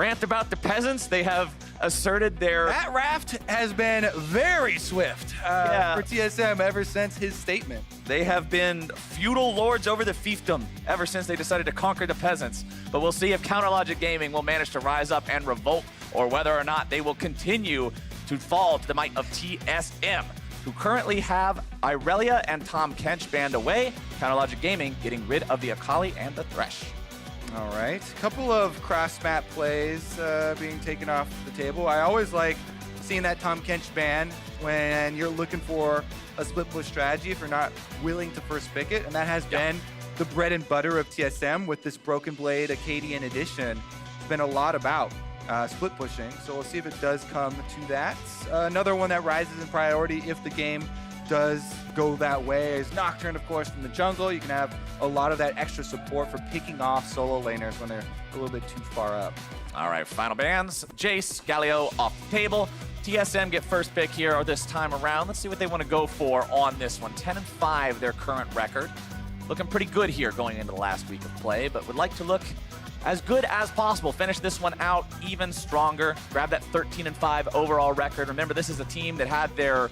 rant about the peasants. They have asserted their... That raft has been very swift for TSM ever since his statement. They have been feudal lords over the fiefdom ever since they decided to conquer the peasants. But we'll see if Counterlogic Gaming will manage to rise up and revolt, or whether or not they will continue to fall to the might of TSM, who currently have Irelia and Tom Kench banned away. Counterlogic Gaming getting rid of the Akali and the Thresh. All right, a couple of cross-map plays being taken off the table. I always like seeing that Tom Kench ban when you're looking for a split push strategy if you're not willing to first pick it, and that has been the bread and butter of TSM with this Broken Blade Akaadian edition. It's been a lot about split pushing, so we'll see if it does come to that. Another one that rises in priority if the game does go that way is Nocturne, of course, from the jungle. You can have a lot of that extra support for picking off solo laners when they're a little bit too far up. All right, final bans. Jace, Galio off the table. TSM get first pick here or this time around. Let's see what they want to go for on this one. 10-5, their current record. Looking pretty good here going into the last week of play, but would like to look as good as possible. Finish this one out even stronger. Grab that 13-5 overall record. Remember, this is a team that had their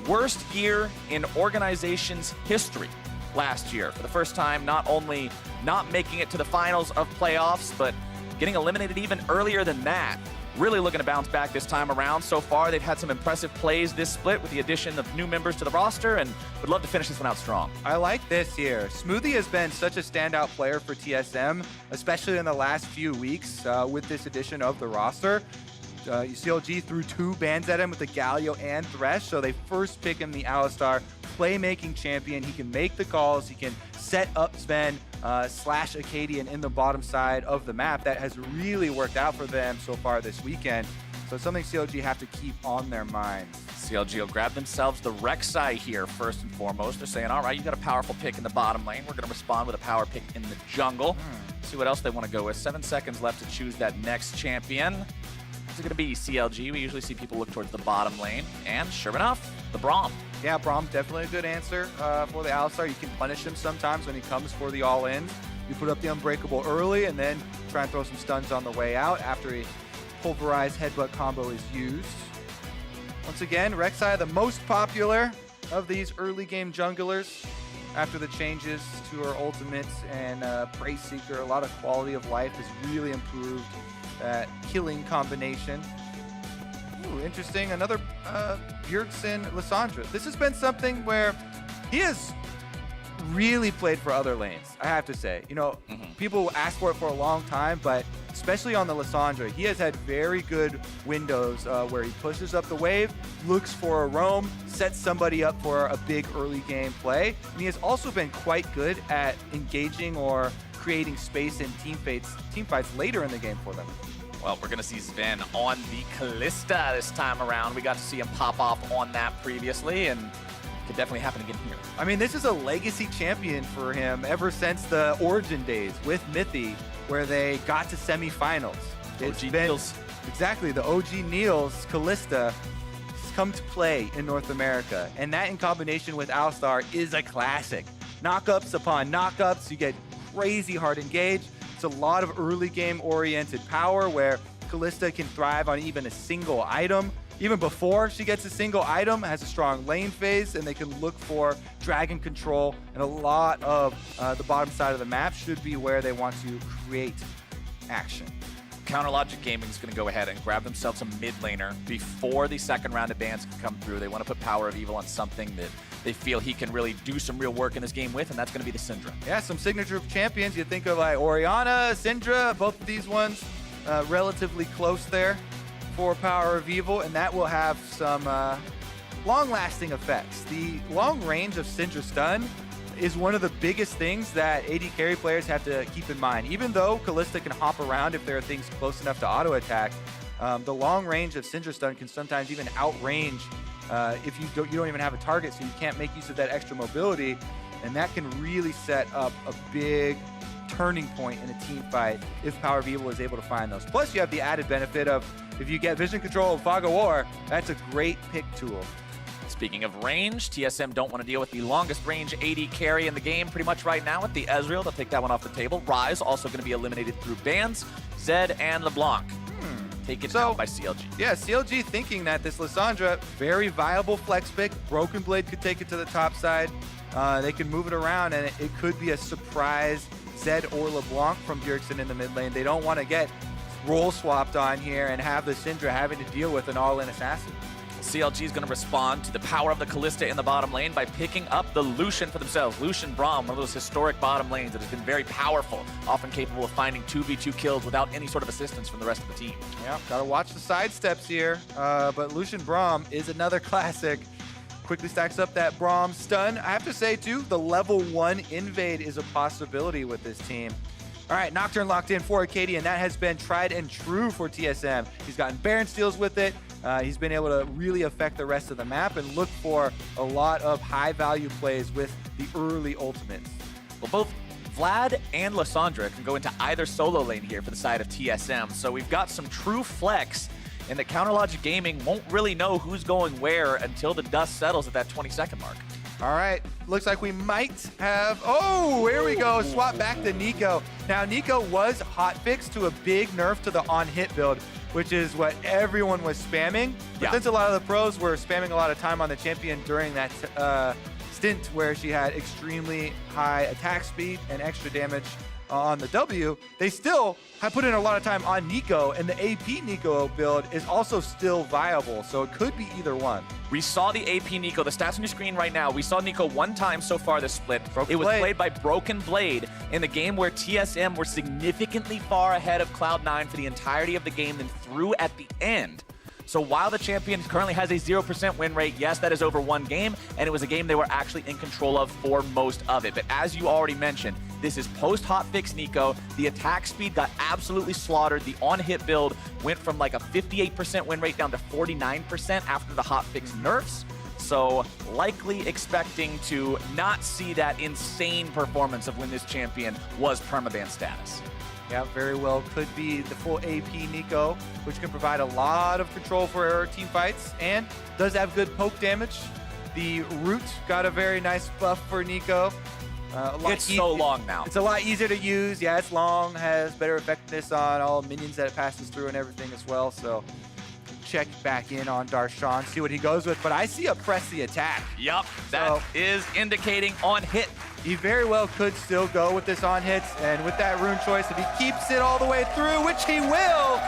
worst year in organization's history last year. For the first time, not only not making it to the finals of playoffs, but getting eliminated even earlier than that. Really looking to bounce back this time around. So far, they've had some impressive plays this split with the addition of new members to the roster, and would love to finish this one out strong. I like this here. Smoothie has been such a standout player for TSM, especially in the last few weeks with this addition of the roster. CLG threw 2 bans at him with the Galio and Thresh, so they first pick him the Alistar playmaking champion. He can make the calls, he can set up Zven slash Akaadian in the bottom side of the map. That has really worked out for them so far this weekend. So it's something CLG have to keep on their minds. CLG will grab themselves the Rek'Sai here first and foremost. They're saying, all right, you got a powerful pick in the bottom lane. We're going to respond with a power pick in the jungle. See what else they want to go with. 7 seconds left to choose that next champion. Who's it going to be? CLG. We usually see people look towards the bottom lane. And sure enough, the Braum. Yeah, Braum, definitely a good answer for the Alistar. You can punish him sometimes when he comes for the all-in. You put up the Unbreakable early and then try and throw some stuns on the way out after a pulverized headbutt combo is used. Once again, Rek'Sai, the most popular of these early game junglers. After the changes to her ultimates and Prey Seeker, a lot of quality of life has really improved that killing combination. Ooh, interesting. Another Bjergsen Lissandra. This has been something where he has really played for other lanes, I have to say. You know, people ask for it for a long time, but especially on the Lissandra, he has had very good windows where he pushes up the wave, looks for a roam, sets somebody up for a big early game play. And he has also been quite good at engaging or creating space in team fights later in the game for them. Well, we're going to see Zven on the Kalista this time around. We got to see him pop off on that previously, and it could definitely happen again here. I mean, this is a legacy champion for him ever since the Origin days with Mythy, where they got to semifinals. It's OG been, Niels. Exactly, the OG Niels Kalista has come to play in North America, and that in combination with Alistar is a classic. Knockups upon knockups, you get crazy hard engage. It's a lot of early game oriented power where Kalista can thrive on even a single item. Even before she gets a single item, has a strong lane phase, and they can look for dragon control, and a lot of the bottom side of the map should be where they want to create action. Counterlogic Gaming is going to go ahead and grab themselves a mid laner before the second round of bans can come through. They want to put PowerOfEvil on something that they feel he can really do some real work in this game with, and that's going to be the Syndra. Yeah, some signature champions. You think of like Orianna, Syndra, both of these ones relatively close there for PowerOfEvil, and that will have some long-lasting effects. The long range of Syndra stun is one of the biggest things that AD carry players have to keep in mind. Even though Kalista can hop around if there are things close enough to auto-attack, the long range of Syndra stun can sometimes even outrange if you don't even have a target, so you can't make use of that extra mobility, and that can really set up a big turning point in a team fight if PowerOfEvil is able to find those. Plus, you have the added benefit of if you get vision control of Fog of War, that's a great pick tool. Speaking of range, TSM don't want to deal with the longest range AD carry in the game pretty much right now with the Ezreal. They'll take that one off the table. Ryze also going to be eliminated through bans. Zed and LeBlanc taken out by CLG. Yeah, CLG thinking that this Lissandra, very viable flex pick. Broken Blade could take it to the top side. They can move it around, and it could be a surprise Zed or LeBlanc from Bjergsen in the mid lane. They don't want to get role swapped on here and have the Syndra having to deal with an all-in assassin. CLG is going to respond to the power of the Kalista in the bottom lane by picking up the Lucian for themselves. Lucian Braum, one of those historic bottom lanes that has been very powerful, often capable of finding 2v2 kills without any sort of assistance from the rest of the team. Yeah, gotta watch the side steps here, but Lucian Braum is another classic. Quickly stacks up that Braum stun. I have to say, too, the level 1 invade is a possibility with this team. All right, Nocturne locked in for Akaadian. That has been tried and true for TSM. He's gotten Baron steals with it. He's been able to really affect the rest of the map and look for a lot of high-value plays with the early ultimates. Well, both Vlad and Lissandra can go into either solo lane here for the side of TSM. So we've got some true flex, and the Counterlogic Gaming won't really know who's going where until the dust settles at that 20-second mark. All right, looks like we might have, oh, here we go, swap back to Nico. Now, Nico was hotfixed to a big nerf to the on-hit build, which is what everyone was spamming. But since a lot of the pros were spamming a lot of time on the champion during that stint where she had extremely high attack speed and extra damage on the W, they still have put in a lot of time on Nico, and the AP Nico build is also still viable, so it could be either one. We saw the AP Nico, the stats on your screen right now. We saw Nico one time so far this split. It was played by Broken Blade in the game where TSM were significantly far ahead of Cloud9 for the entirety of the game, then through at the end. So while the champion currently has a 0% win rate, yes, that is over one game, and it was a game they were actually in control of for most of it. But as you already mentioned, this is post-hotfix Nico. The attack speed got absolutely slaughtered. The on-hit build went from like a 58% win rate down to 49% after the hotfix nerfs. So likely expecting to not see that insane performance of when this champion was permaban status. Yeah, very well could be the full AP Nico, which can provide a lot of control for our team fights and does have good poke damage. The root got a very nice buff for Nico. It's so long now. It's a lot easier to use. Yeah, it's long, has better effectiveness on all minions that it passes through and everything as well. So check back in on Darshan, see what he goes with. But I see a press the attack. Yup, that is indicating on hit. He very well could still go with this on hits, and with that rune choice, if he keeps it all the way through, which he will,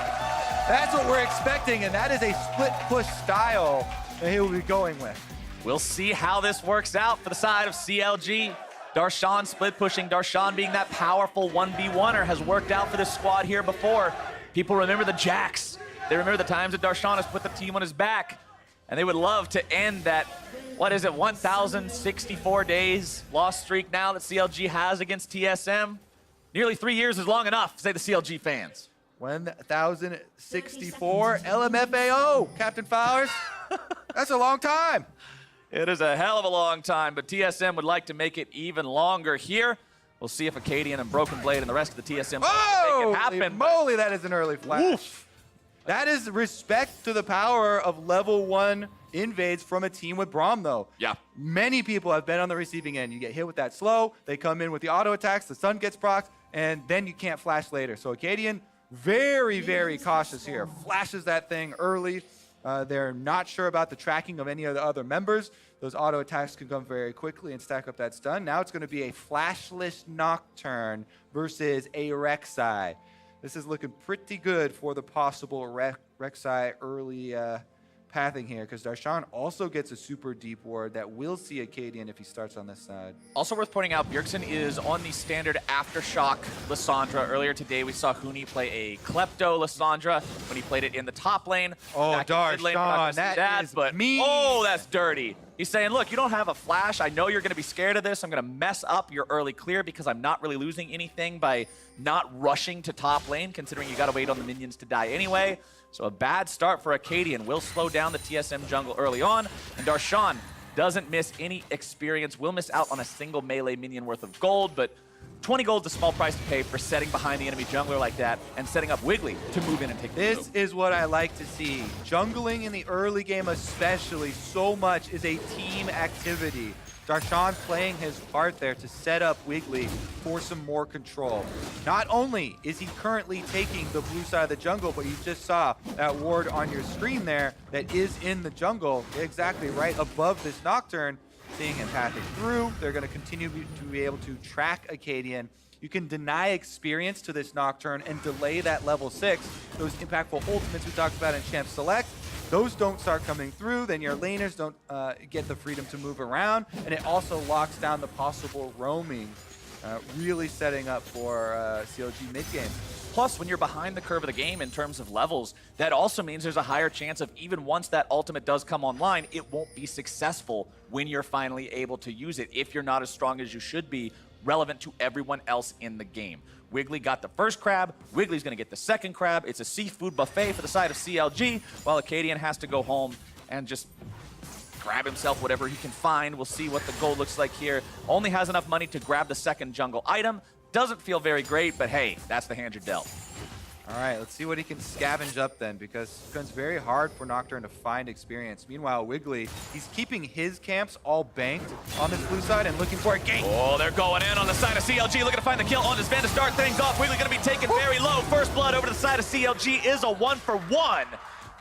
that's what we're expecting, and that is a split push style that he will be going with. We'll see how this works out for the side of CLG. Darshan split pushing, Darshan being that powerful 1v1er has worked out for this squad here before. People remember the Jacks. They remember the times that Darshan has put the team on his back, and they would love to end that, 1,064 days lost streak now that CLG has against TSM? Nearly 3 years is long enough, say the CLG fans. 1,064 LMFAO, Captain Flowers. That's a long time. It is a hell of a long time, but TSM would like to make it even longer here. We'll see if Akaadian and Broken Blade and the rest of the TSM make it happen. Holy moly, that is an early flash. Oof. That is respect to the power of level 1 invades from a team with Braum, though. Yeah. Many people have been on the receiving end. You get hit with that slow, they come in with the auto attacks, the sun gets procced, and then you can't flash later. So Akaadian, very, very cautious here. Flashes that thing early. They're not sure about the tracking of any of the other members. Those auto attacks can come very quickly and stack up that stun. Now it's going to be a flashless Nocturne versus a Rek'Sai. This is looking pretty good for the possible Rek'Sai early pathing here, because Darshan also gets a super deep ward that will see Akaadian if he starts on this side. Also worth pointing out, Bjergsen is on the standard Aftershock Lissandra. Earlier today, we saw Huni play a Klepto Lissandra when he played it in the top lane. Oh, Darshan, that is mean. Oh, that's dirty. He's saying, look, you don't have a flash. I know you're going to be scared of this. I'm going to mess up your early clear because I'm not really losing anything by not rushing to top lane, considering you got to wait on the minions to die anyway. So a bad start for Akaadian will slow down the TSM jungle early on. And Darshan doesn't miss any experience, will miss out on a single melee minion worth of gold, but 20 gold is a small price to pay for setting behind the enemy jungler like that and setting up Wiggily to move in and take the This move. is what I like to see. Jungling in the early game especially so much is a team activity. Darshan playing his part there to set up Wiggily for some more control. Not only is he currently taking the blue side of the jungle, but you just saw that ward on your screen there that is in the jungle, exactly right above this Nocturne, seeing him pathing through. They're going to continue to be able to track Akaadian. You can deny experience to this Nocturne and delay that level 6. Those impactful ultimates we talked about in Champ Select, those don't start coming through, then your laners don't get the freedom to move around, and it also locks down the possible roaming, really setting up for CLG mid-game. Plus, when you're behind the curve of the game in terms of levels, that also means there's a higher chance of even once that ultimate does come online, it won't be successful when you're finally able to use it if you're not as strong as you should be, relevant to everyone else in the game. Wiggily got the first crab, Wiggly's gonna get the second crab. It's a seafood buffet for the side of CLG, while Akaadian has to go home and just grab himself whatever he can find. We'll see what the gold looks like here. Only has enough money to grab the second jungle item. Doesn't feel very great, but hey, that's the hand you're dealt. All right, let's see what he can scavenge up then, because it becomes very hard for Nocturne to find experience. Meanwhile, Wiggily, he's keeping his camps all banked on this blue side and looking for a gank. Oh, they're going in on the side of CLG, looking to find the kill on Zven to start things off. Wiggily gonna be taken very low. First blood over to the side of CLG is a 1-for-1.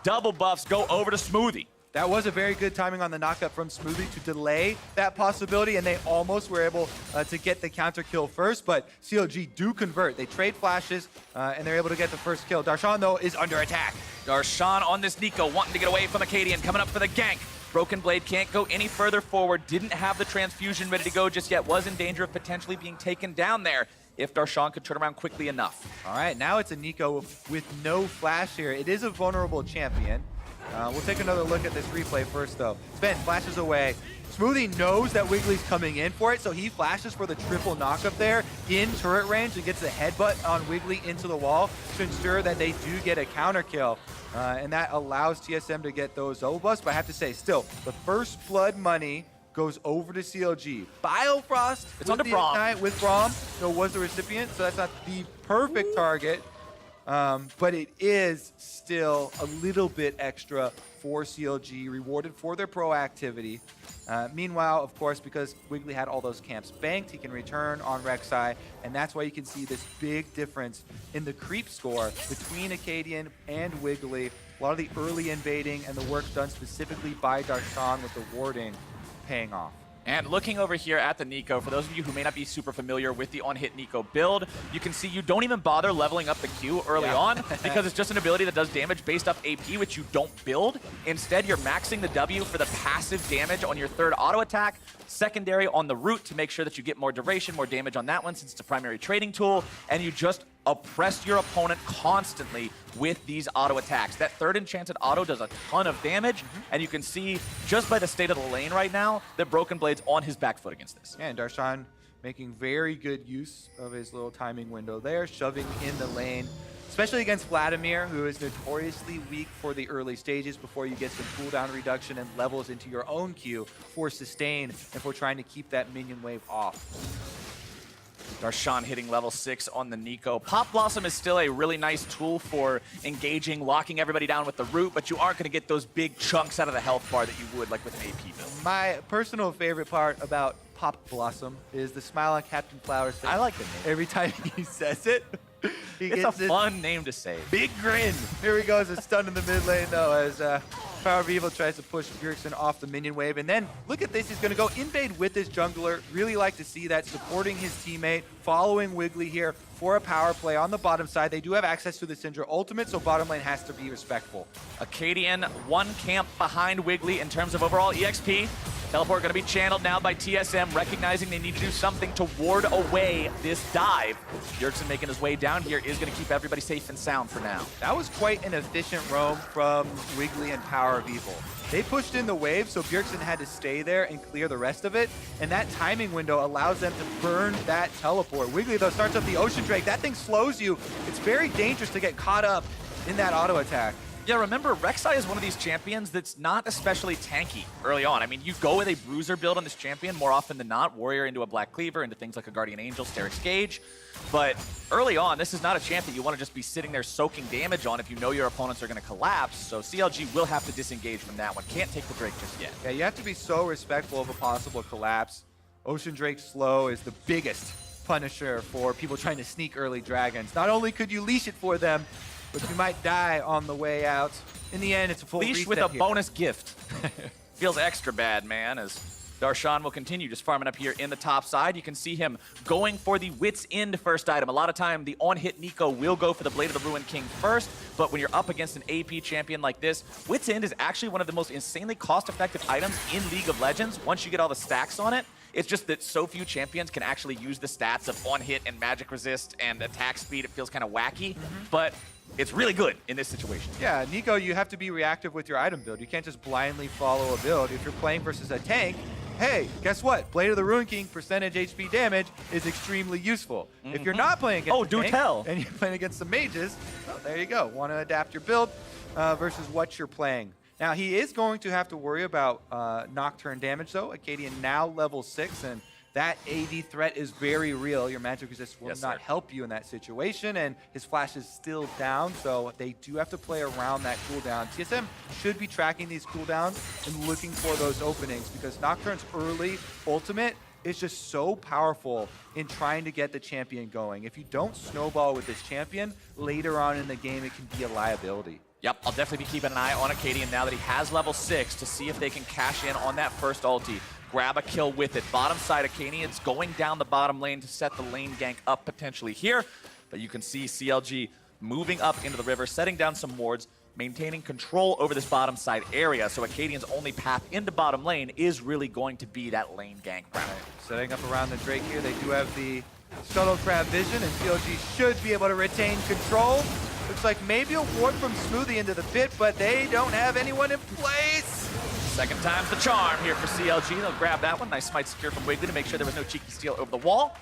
Double buffs go over to Smoothie. That was a very good timing on the knockup from Smoothie to delay that possibility, and they almost were able to get the counter kill first, but CLG do convert. They trade flashes, and they're able to get the first kill. Darshan, though, is under attack. Darshan on this Nico, wanting to get away from Akaadian, coming up for the gank. Broken Blade can't go any further forward, didn't have the transfusion ready to go just yet, was in danger of potentially being taken down there if Darshan could turn around quickly enough. All right, now it's a Nico with no flash here. It is a vulnerable champion. We'll take another look at this replay first, though. Zven flashes away. Smoothie knows that Wiggly's coming in for it, so he flashes for the triple knockup there in turret range and gets a headbutt on Wiggily into the wall to ensure that they do get a counter kill. And that allows TSM to get those double buffs, but I have to say, still, the first blood money goes over to CLG. Biofrost, it's on the Braum. With Braum, was the recipient, so that's not the perfect target. But it is still a little bit extra for CLG, rewarded for their proactivity. Meanwhile, of course, because Wiggily had all those camps banked, he can return on Rek'Sai, and that's why you can see this big difference in the creep score between Akaadian and Wiggily. A lot of the early invading and the work done specifically by Darshan with the warding paying off. And looking over here at the Nico, for those of you who may not be super familiar with the on-hit Nico build, you can see you don't even bother leveling up the Q early on because it's just an ability that does damage based off AP, which you don't build. Instead, you're maxing the W for the passive damage on your third auto attack, secondary on the root to make sure that you get more duration, more damage on that one since it's a primary trading tool, and you just oppress your opponent constantly with these auto attacks. That third enchanted auto does a ton of damage, and you can see just by the state of the lane right now that Broken Blade's on his back foot against this. Yeah, and Darshan making very good use of his little timing window there, shoving in the lane, especially against Vladimir, who is notoriously weak for the early stages before you get some cooldown reduction and levels into your own Q for sustain and for trying to keep that minion wave off. Darshan hitting level 6 on the Nico. Pop Blossom is still a really nice tool for engaging, locking everybody down with the root, but you aren't going to get those big chunks out of the health bar that you would like with an AP build. My personal favorite part about Pop Blossom is the smile on Captain Flowers face. I like the name. Every time he says it. It's a fun name to say. Big grin. Here he goes, a stun in the mid lane though, as PowerOfEvil tries to push Bjergsen off the minion wave. And then look at this, he's going to go invade with this jungler. Really like to see that, supporting his teammate, following Wiggily here for a power play on the bottom side. They do have access to the Syndra ultimate, so bottom lane has to be respectful. Akaadian, one camp behind Wiggily in terms of overall EXP. Teleport going to be channeled now by TSM, recognizing they need to do something to ward away this dive. Bjergsen making his way down here is going to keep everybody safe and sound for now. That was quite an efficient roam from Wiggily and PowerOfEvil. They pushed in the wave, so Bjergsen had to stay there and clear the rest of it, and that timing window allows them to burn that teleport. Wiggily, though, starts up the Ocean Drake. That thing slows you. It's very dangerous to get caught up in that auto attack. Yeah, remember, Rek'Sai is one of these champions that's not especially tanky early on. I mean, you go with a bruiser build on this champion more often than not, Warrior into a Black Cleaver, into things like a Guardian Angel, Sterix Gage. But early on, this is not a champ that you want to just be sitting there soaking damage on if you know your opponents are going to collapse. So CLG will have to disengage from that one. Can't take the Drake just yet. Yeah, you have to be so respectful of a possible collapse. Ocean Drake slow is the biggest punisher for people trying to sneak early dragons. Not only could you leash it for them, but you might die on the way out. In the end, it's a full leash reset with a here. bonus gift. Feels extra bad, man, as Darshan will continue just farming up here in the top side. You can see him going for the Wit's End first item. A lot of time, the on-hit Nico will go for the Blade of the Ruined King first, but when you're up against an AP champion like this, Wit's End is actually one of the most insanely cost-effective items in League of Legends once you get all the stacks on it. It's just that so few champions can actually use the stats of on-hit and magic resist and attack speed. It feels kind of wacky, but it's really good in this situation. Yeah, Nico, you have to be reactive with your item build. You can't just blindly follow a build. If you're playing versus a tank, hey, guess what? Blade of the Ruined King percentage HP damage is extremely useful. If you're not playing against a tank, and you're playing against some mages, well, there you go. Want to adapt your build versus what you're playing. Now, he is going to have to worry about Nocturne damage, though. Akaadian now level 6, and that AD threat is very real. Your magic resist will not help you in that situation, and his flash is still down, so they do have to play around that cooldown. TSM should be tracking these cooldowns and looking for those openings, because Nocturne's early ultimate is just so powerful in trying to get the champion going. If you don't snowball with this champion, later on in the game, it can be a liability. Yep, I'll definitely be keeping an eye on Akaadian now that he has level 6 to see if they can cash in on that first ulti. Grab a kill with it. Bottom side, Akaadian's going down the bottom lane to set the lane gank up potentially here. But you can see CLG moving up into the river, setting down some wards, maintaining control over this bottom side area. So Akaadian's only path into bottom lane is really going to be that lane gank route. Setting up around the Drake here, they do have the Shuttle Crab vision, and CLG should be able to retain control. Looks like maybe a ward from Smoothie into the pit, but they don't have anyone in place. Second time's the charm here for CLG. They'll grab that one. Nice smite secure from Wiggily to make sure there was no cheeky steal over the wall.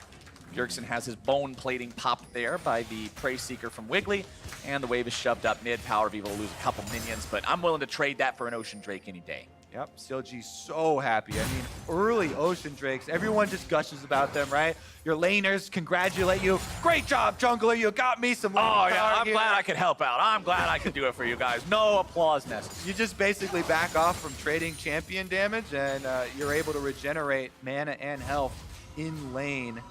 Bjergsen has his bone plating popped there by the Prey Seeker from Wiggily, and the wave is shoved up mid. PowerOfEvil will lose a couple minions, but I'm willing to trade that for an Ocean Drake any day. Yep, CLG's so happy. I mean, early Ocean Drakes, everyone just gushes about them, right? Your laners congratulate you. Great job, jungler, you got me some lane Oh, yeah, I'm here. glad I could help out. I'm glad I could do it for you guys. No applause necessary. You just basically back off from trading champion damage, and you're able to regenerate mana and health in lane.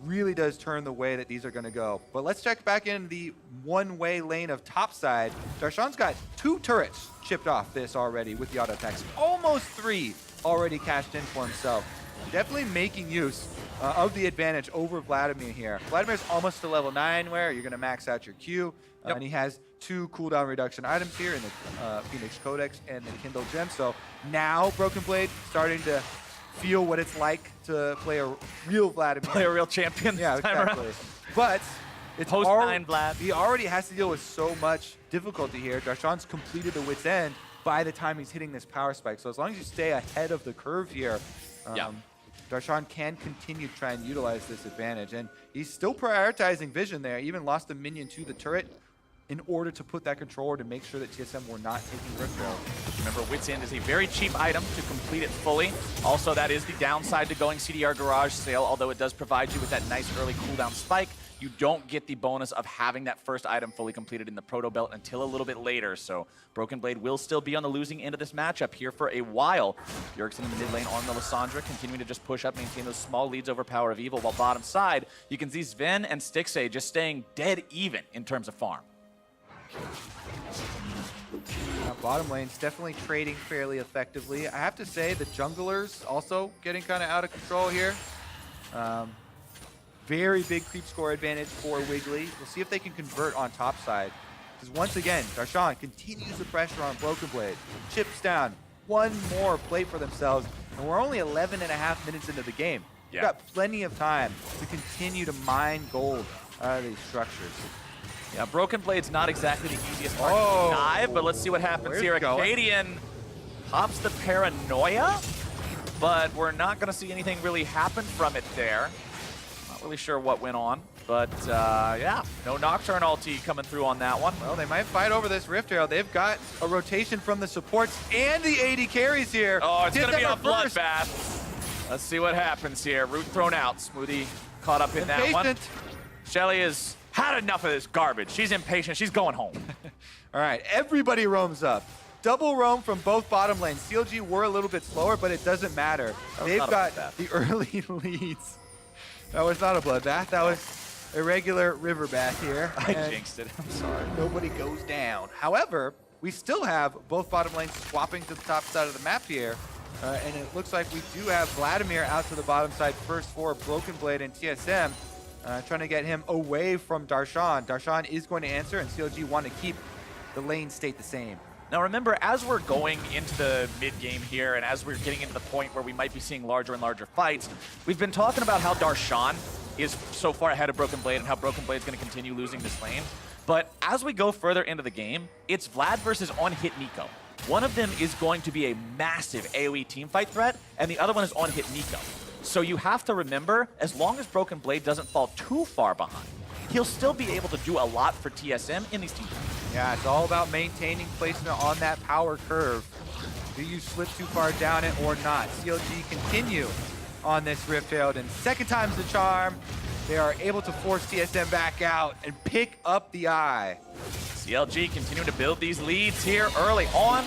Really does turn the way that these are going to go. But let's check back in the one-way lane of topside. Darshan's got 2 turrets chipped off this already with the auto attacks. Almost 3 already cashed in for himself. Definitely making use of the advantage over Vladimir here. Vladimir's almost to level 9 where you're going to max out your Q. And he has 2 cooldown reduction items here in the Phoenix Codex and the Kindle Gem. So now Broken Blade starting to feel what it's like to play a real Vladimir. Play a real champion this time around. But it's Post-9 Vlad. He already has to deal with so much difficulty here. Darshan's completed the Wit's End by the time he's hitting this power spike. So as long as you stay ahead of the curve here, Darshan can continue to try and utilize this advantage. And he's still prioritizing vision there. Even lost a minion to the turret in order to put that controller to make sure that TSM were not taking Rift Roll. Remember, Wit's End is a very cheap item to complete it fully. Also, that is the downside to going CDR Garage Sale, although it does provide you with that nice early cooldown spike. You don't get the bonus of having that first item fully completed in the Proto Belt until a little bit later, so Broken Blade will still be on the losing end of this matchup here for a while. Bjergsen in the mid lane on the Lissandra, continuing to just push up, maintain those small leads over PowerOfEvil, while bottom side, you can see Zven and Stixxay just staying dead even in terms of farm. Bottom lane's definitely trading fairly effectively. I have to say the junglers also getting kind of out of control here. Very big creep score advantage for Wiggily. We'll see if they can convert on top side. Because once again, Darshan continues the pressure on Broken Blade. Chips down. One more plate for themselves. And we're only 11.5 minutes into the game. We've got plenty of time to continue to mine gold out of these structures. Yeah, Broken Blade's not exactly the easiest part to dive, but let's see what happens here. Akaadian pops the Paranoia, but we're not going to see anything really happen from it there. Not really sure what went on, but yeah, no Nocturne ulti coming through on that one. Well, they might fight over this Rift Herald. They've got a rotation from the supports and the AD carries here. Oh, it's going to be a first. bloodbath. Let's see what happens here. Root thrown out. Smoothie caught up in that one. Shelly has had enough of this garbage. She's impatient. She's going home. All right, everybody roams up. Double roam from both bottom lanes. CLG were a little bit slower, but it doesn't matter. They've got the early leads. That was not a bloodbath. That was a regular river bath here. I jinxed it. I'm sorry. Nobody goes down. However, we still have both bottom lanes swapping to the top side of the map here. And it looks like we do have Vladimir out to the bottom side first for Broken Blade and TSM. Trying to get him away from Darshan. Darshan is going to answer, and CLG want to keep the lane state the same. Now remember, as we're going into the mid-game here, and as we're getting into the point where we might be seeing larger and larger fights, we've been talking about how Darshan is so far ahead of Broken Blade and how Broken Blade is going to continue losing this lane. But as we go further into the game, it's Vlad versus on-hit Nico. One of them is going to be a massive AoE teamfight threat, and the other one is on-hit Nico. So you have to remember, as long as Broken Blade doesn't fall too far behind, he'll still be able to do a lot for TSM in these teams. Yeah, it's all about maintaining placement on that power curve. Do you slip too far down it or not? CLG continue on this Rift Herald, and second time's the charm. They are able to force TSM back out and pick up the eye. CLG continuing to build these leads here early on.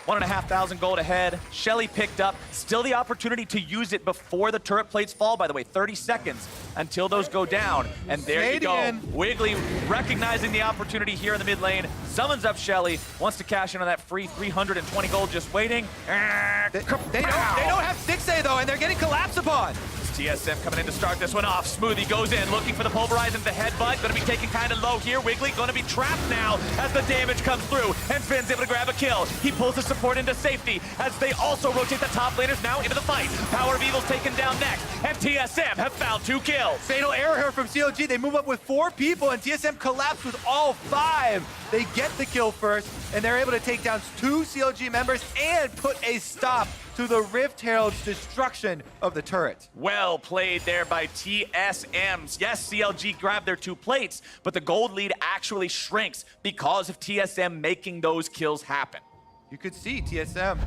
1,500 gold ahead. Shelly picked up. Still the opportunity to use it before the turret plates fall, by the way. 30 seconds until those go down. And there you go. Wiggily recognizing the opportunity here in the mid lane. Summons up Shelly. Wants to cash in on that free 320 gold just waiting. They don't have Stixxay though, and they're getting collapsed upon. TSM coming in to start this one off. Smoothie goes in, looking for the pulverize into the headbutt. Going to be taken kind of low here. Wiggily going to be trapped now as the damage comes through. And Zven's able to grab a kill. He pulls the support into safety as they also rotate the top laners now into the fight. PowerOfEvil's taken down next, and TSM have found 2 kills. Fatal error here from CLG. They move up with 4 people, and TSM collapse with all 5. They get the kill first, and they're able to take down 2 CLG members and put a stop to the Rift Herald's destruction of the turret. Well played there by TSMs. Yes, CLG grabbed their 2 plates, but the gold lead actually shrinks because of TSM making those kills happen. You could see TSM,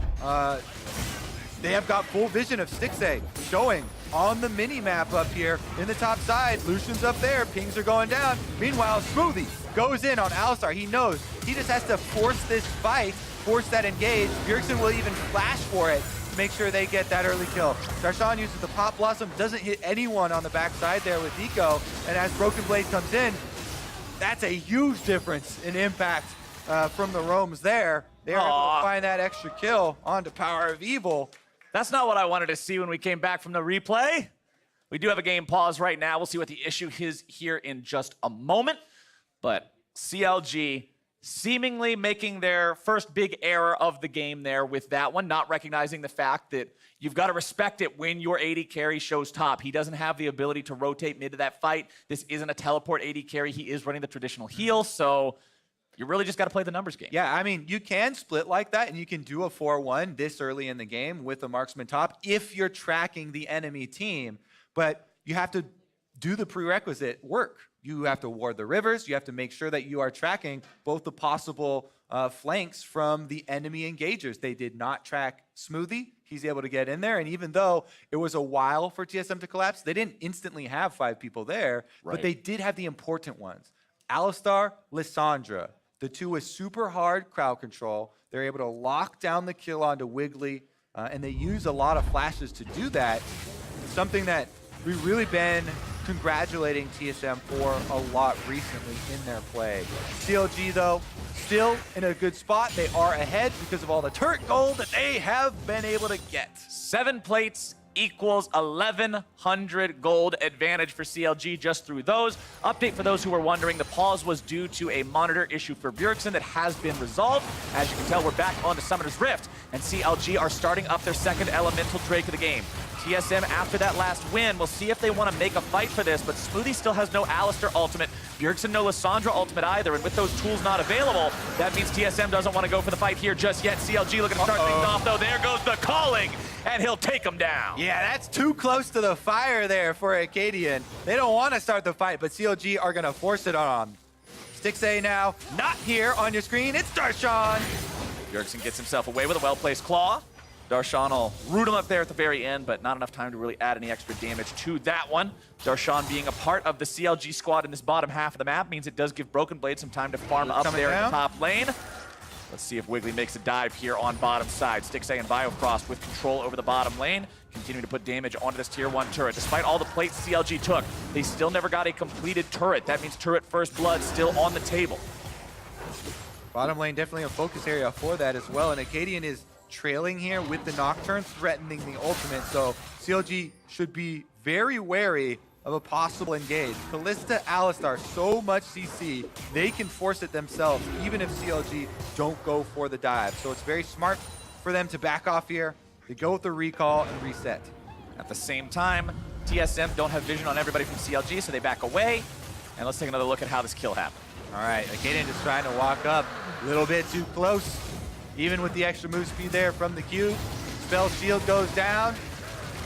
they have got full vision of Stixxay showing on the mini-map up here in the top side. Lucian's up there, pings are going down. Meanwhile, Smoothie goes in on Alistar. He knows he just has to force this fight, force that engage. Bjergsen will even flash for it to make sure they get that early kill. Darshan uses the Pop Blossom, doesn't hit anyone on the backside there with Nico, and as Broken Blade comes in, that's a huge difference in impact from the roams there. They're able to find that extra kill onto PowerOfEvil. That's not what I wanted to see when we came back from the replay. We do have a game pause right now. We'll see what the issue is here in just a moment. But CLG seemingly making their first big error of the game there with that one, not recognizing the fact that you've got to respect it when your AD carry shows top. He doesn't have the ability to rotate mid to that fight. This isn't a teleport AD carry. He is running the traditional heal, so you really just got to play the numbers game. Yeah, I mean, you can split like that, and you can do a 4-1 this early in the game with a marksman top if you're tracking the enemy team, but you have to do the prerequisite work. You have to ward the rivers. You have to make sure that you are tracking both the possible flanks from the enemy engagers. They did not track Smoothie. He's able to get in there, and even though it was a while for TSM to collapse, they didn't instantly have 5 people there, but they did have the important ones. Alistar, Lissandra, the 2 with super hard crowd control. They're able to lock down the kill onto Wiggily, and they use a lot of flashes to do that. Something that we've really been congratulating TSM for a lot recently in their play. CLG, though, still in a good spot. They are ahead because of all the turret gold that they have been able to get. 7 plates equals 1,100 gold advantage for CLG just through those. Update for those who were wondering, the pause was due to a monitor issue for Bjergsen that has been resolved. As you can tell, we're back onto Summoner's Rift, and CLG are starting up their second elemental Drake of the game. TSM, after that last win, we'll see if they want to make a fight for this, but Smoothie still has no Alistar ultimate, Bjergsen no Lissandra ultimate either, and with those tools not available, that means TSM doesn't want to go for the fight here just yet. CLG looking to start things off, though. There goes the calling, and he'll take him down. Yeah, that's too close to the fire there for Akaadian. They don't want to start the fight, but CLG are going to force it on. Stixxay now, not here on your screen. It's Darshan. Bjergsen gets himself away with a well-placed claw. Darshan will root him up there at the very end, but not enough time to really add any extra damage to that one. Darshan being a part of the CLG squad in this bottom half of the map means it does give Broken Blade some time to farm up there in the top lane. Let's see if Wiggily makes a dive here on bottom side. Stixxay and Biofrost with control over the bottom lane, continuing to put damage onto this tier 1 turret. Despite all the plates CLG took, they still never got a completed turret. That means turret first blood still on the table. Bottom lane definitely a focus area for that as well, and Akaadian is trailing here with the Nocturne, threatening the ultimate, so CLG should be very wary of a possible engage. Kalista, Alistar, so much CC, they can force it themselves, even if CLG don't go for the dive. So it's very smart for them to back off here. They go with the recall and reset. At the same time, TSM don't have vision on everybody from CLG, so they back away. And let's take another look at how this kill happened. All right, Akaadian just trying to walk up a little bit too close. Even with the extra move speed there from the Q, spell shield goes down.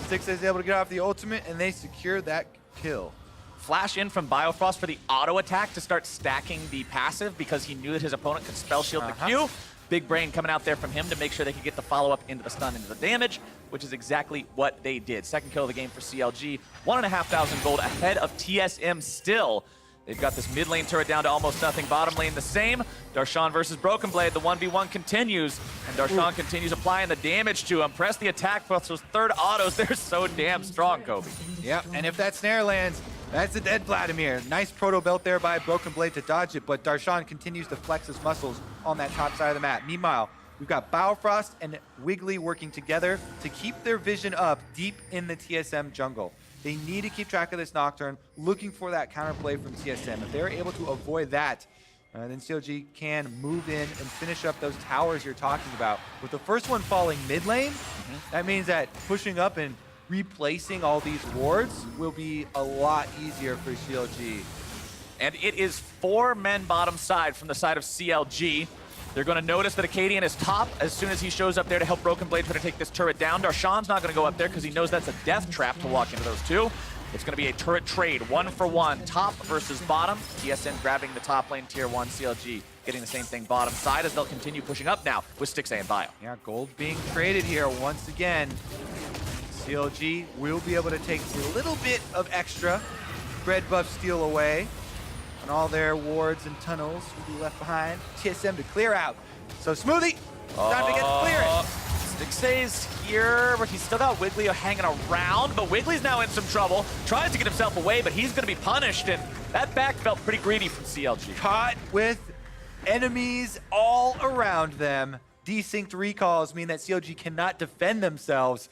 Stixxay is able to get off the ultimate, and they secure that kill. Flash in from Biofrost for the auto attack to start stacking the passive because he knew that his opponent could spell shield the Q. Big brain coming out there from him to make sure they could get the follow-up into the stun, into the damage, which is exactly what they did. Second kill of the game for CLG, 1,500 gold ahead of TSM still. They've got this mid lane turret down to almost nothing. Bottom lane the same. Darshan versus Broken Blade. The 1v1 continues. And Darshan continues applying the damage to him. Press the attack plus those third autos. They're so damn strong, Kobe. Yep, and if that snare lands, that's a dead Vladimir. Nice proto belt there by Broken Blade to dodge it, but Darshan continues to flex his muscles on that top side of the map. Meanwhile, we've got Biofrost and Wiggily working together to keep their vision up deep in the TSM jungle. They need to keep track of this Nocturne, looking for that counterplay from TSM. If they're able to avoid that, then CLG can move in and finish up those towers you're talking about. With the first one falling mid lane, that means that pushing up and replacing all these wards will be a lot easier for CLG. And it is 4 men bottom side from the side of CLG. They're going to notice that Akaadian is top as soon as he shows up there to help Broken Blade try to take this turret down. Darshan's not going to go up there because he knows that's a death trap to walk into those two. It's going to be a turret trade, 1-for-1, top versus bottom. TSM grabbing the top lane, tier 1, CLG getting the same thing bottom side as they'll continue pushing up now with Stixxay and Bio. Yeah, gold being traded here once again. CLG will be able to take a little bit of extra red buff steal away. And all their wards and tunnels will be left behind. TSM to clear out. So Smoothie, time to get the clearance. Stixxay's here, but he's still got Wiggily hanging around, but Wiggly's now in some trouble. Tries to get himself away, but he's going to be punished, and that back felt pretty greedy from CLG. Caught with enemies all around them. Desynced recalls mean that CLG cannot defend themselves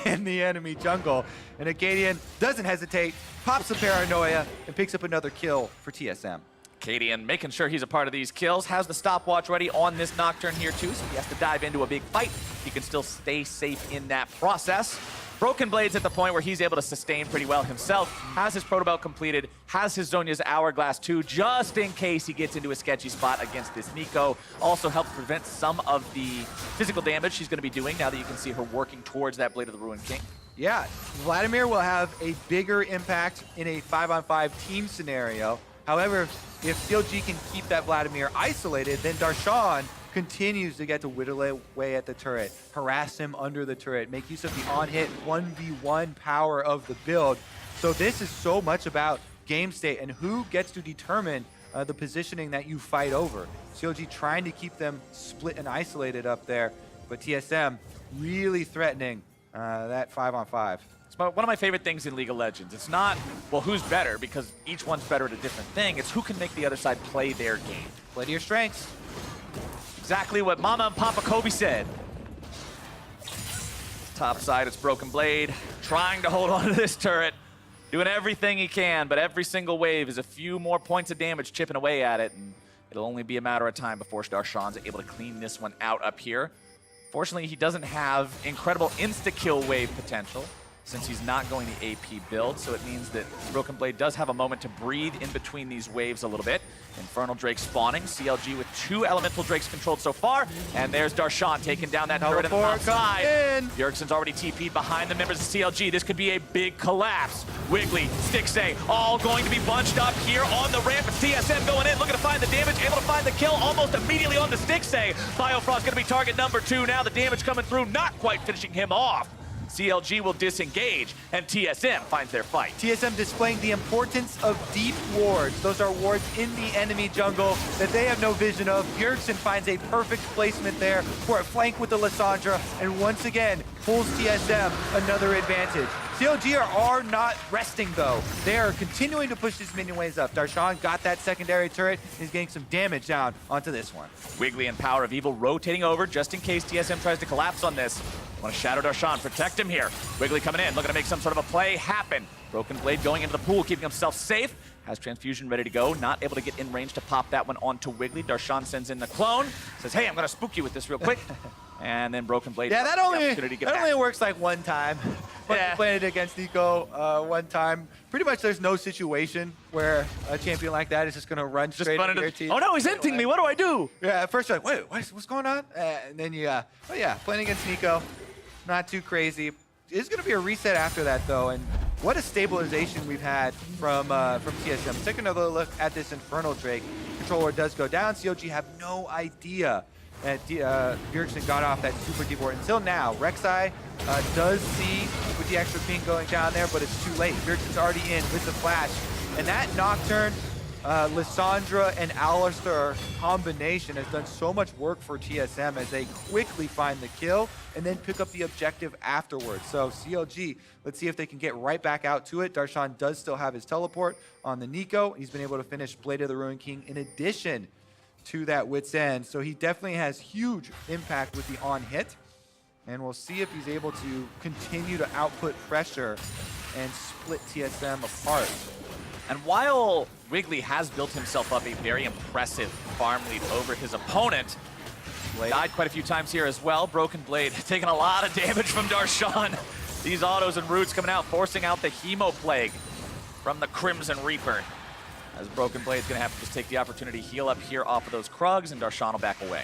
in the enemy jungle. And Akaadian doesn't hesitate, pops a paranoia, and picks up another kill for TSM. Akaadian making sure he's a part of these kills, has the stopwatch ready on this Nocturne here too, so he has to dive into a big fight. He can still stay safe in that process. Broken Blade's at the point where he's able to sustain pretty well himself, has his proto belt completed, has his Zhonya's Hourglass too, just in case he gets into a sketchy spot against this Nico. Also helps prevent some of the physical damage she's going to be doing now that you can see her working towards that Blade of the Ruined King. Yeah, Vladimir will have a bigger impact in a 5-on-5 team scenario. However, if CLG can keep that Vladimir isolated, then Darshan continues to get to whittle away at the turret, harass him under the turret, make use of the on-hit 1v1 power of the build. So this is so much about game state and who gets to determine the positioning that you fight over. CLG trying to keep them split and isolated up there, but TSM really threatening that 5-on-5. It's one of my favorite things in League of Legends. It's not, well, who's better, because each one's better at a different thing. It's who can make the other side play their game. Play to your strengths. Exactly what Mama and Papa Kobe said. Top side, it's Broken Blade, trying to hold on to this turret, doing everything he can, but every single wave is a few more points of damage chipping away at it, and it'll only be a matter of time before Darshan's able to clean this one out up here. Fortunately, he doesn't have incredible insta-kill wave potential. since he's not going the AP build, so it means that Broken Blade does have a moment to breathe in between these waves a little bit. Infernal Drake spawning, CLG with 2 Elemental Drakes controlled so far, and there's Darshan taking down that turret at the top side. Bjergsen's already TP'd behind the members of CLG. This could be a big collapse. Wiggily, Stixxay, all going to be bunched up here on the ramp. It's TSM going in, looking to find the damage, able to find the kill almost immediately on the Stixxay. Biofrost going to be target number 2 now. The damage coming through, not quite finishing him off. CLG will disengage, and TSM finds their fight. TSM displaying the importance of deep wards. Those are wards in the enemy jungle that they have no vision of. Bjergsen finds a perfect placement there for a flank with the Lissandra, and once again, pulls TSM another advantage. CLG are not resting, though. They are continuing to push these minion waves up. Darshan got that secondary turret. He's getting some damage down onto this one. Wiggily and PowerOfEvil rotating over just in case TSM tries to collapse on this. Want to shadow Darshan, protect him here. Wiggily coming in, looking to make some sort of a play happen. Broken Blade going into the pool, keeping himself safe. Has transfusion ready to go, not able to get in range to pop that one onto Wiggily. Darshan sends in the clone, says, hey, I'm going to spook you with this real quick. And then Broken Blade. Yeah, that only works like one time. Yeah. Played it against Nico one time. Pretty much there's no situation where a champion like that is just going to run straight into your team. Oh no, he's inting me, what do I do? Yeah, at first you're like, wait, what's going on? And then you, oh yeah, playing against Nico, not too crazy. It's going to be a reset after that though, and what a stabilization we've had from TSM. Take another look at this Infernal Drake. Controller does go down. CLG have no idea that Bjergsen got off that super deep ward until now. Rek'Sai does see with the extra ping going down there, but it's too late. Bjergsen's already in with the flash. And that Nocturne, Lissandra, and Alistar combination has done so much work for TSM as they quickly find the kill and then pick up the objective afterwards. So CLG, let's see if they can get right back out to it. Darshan does still have his teleport on the Nico. He's been able to finish Blade of the Ruined King in addition to that Wit's End. So he definitely has huge impact with the on-hit. And we'll see if he's able to continue to output pressure and split TSM apart. And while Wiggily has built himself up a very impressive farm lead over his opponent, died quite a few times here as well. Broken Blade taking a lot of damage from Darshan. These autos and roots coming out, forcing out the Hemo Plague from the Crimson Reaper. As Broken Blade's gonna have to just take the opportunity to heal up here off of those Krugs, and Darshan will back away.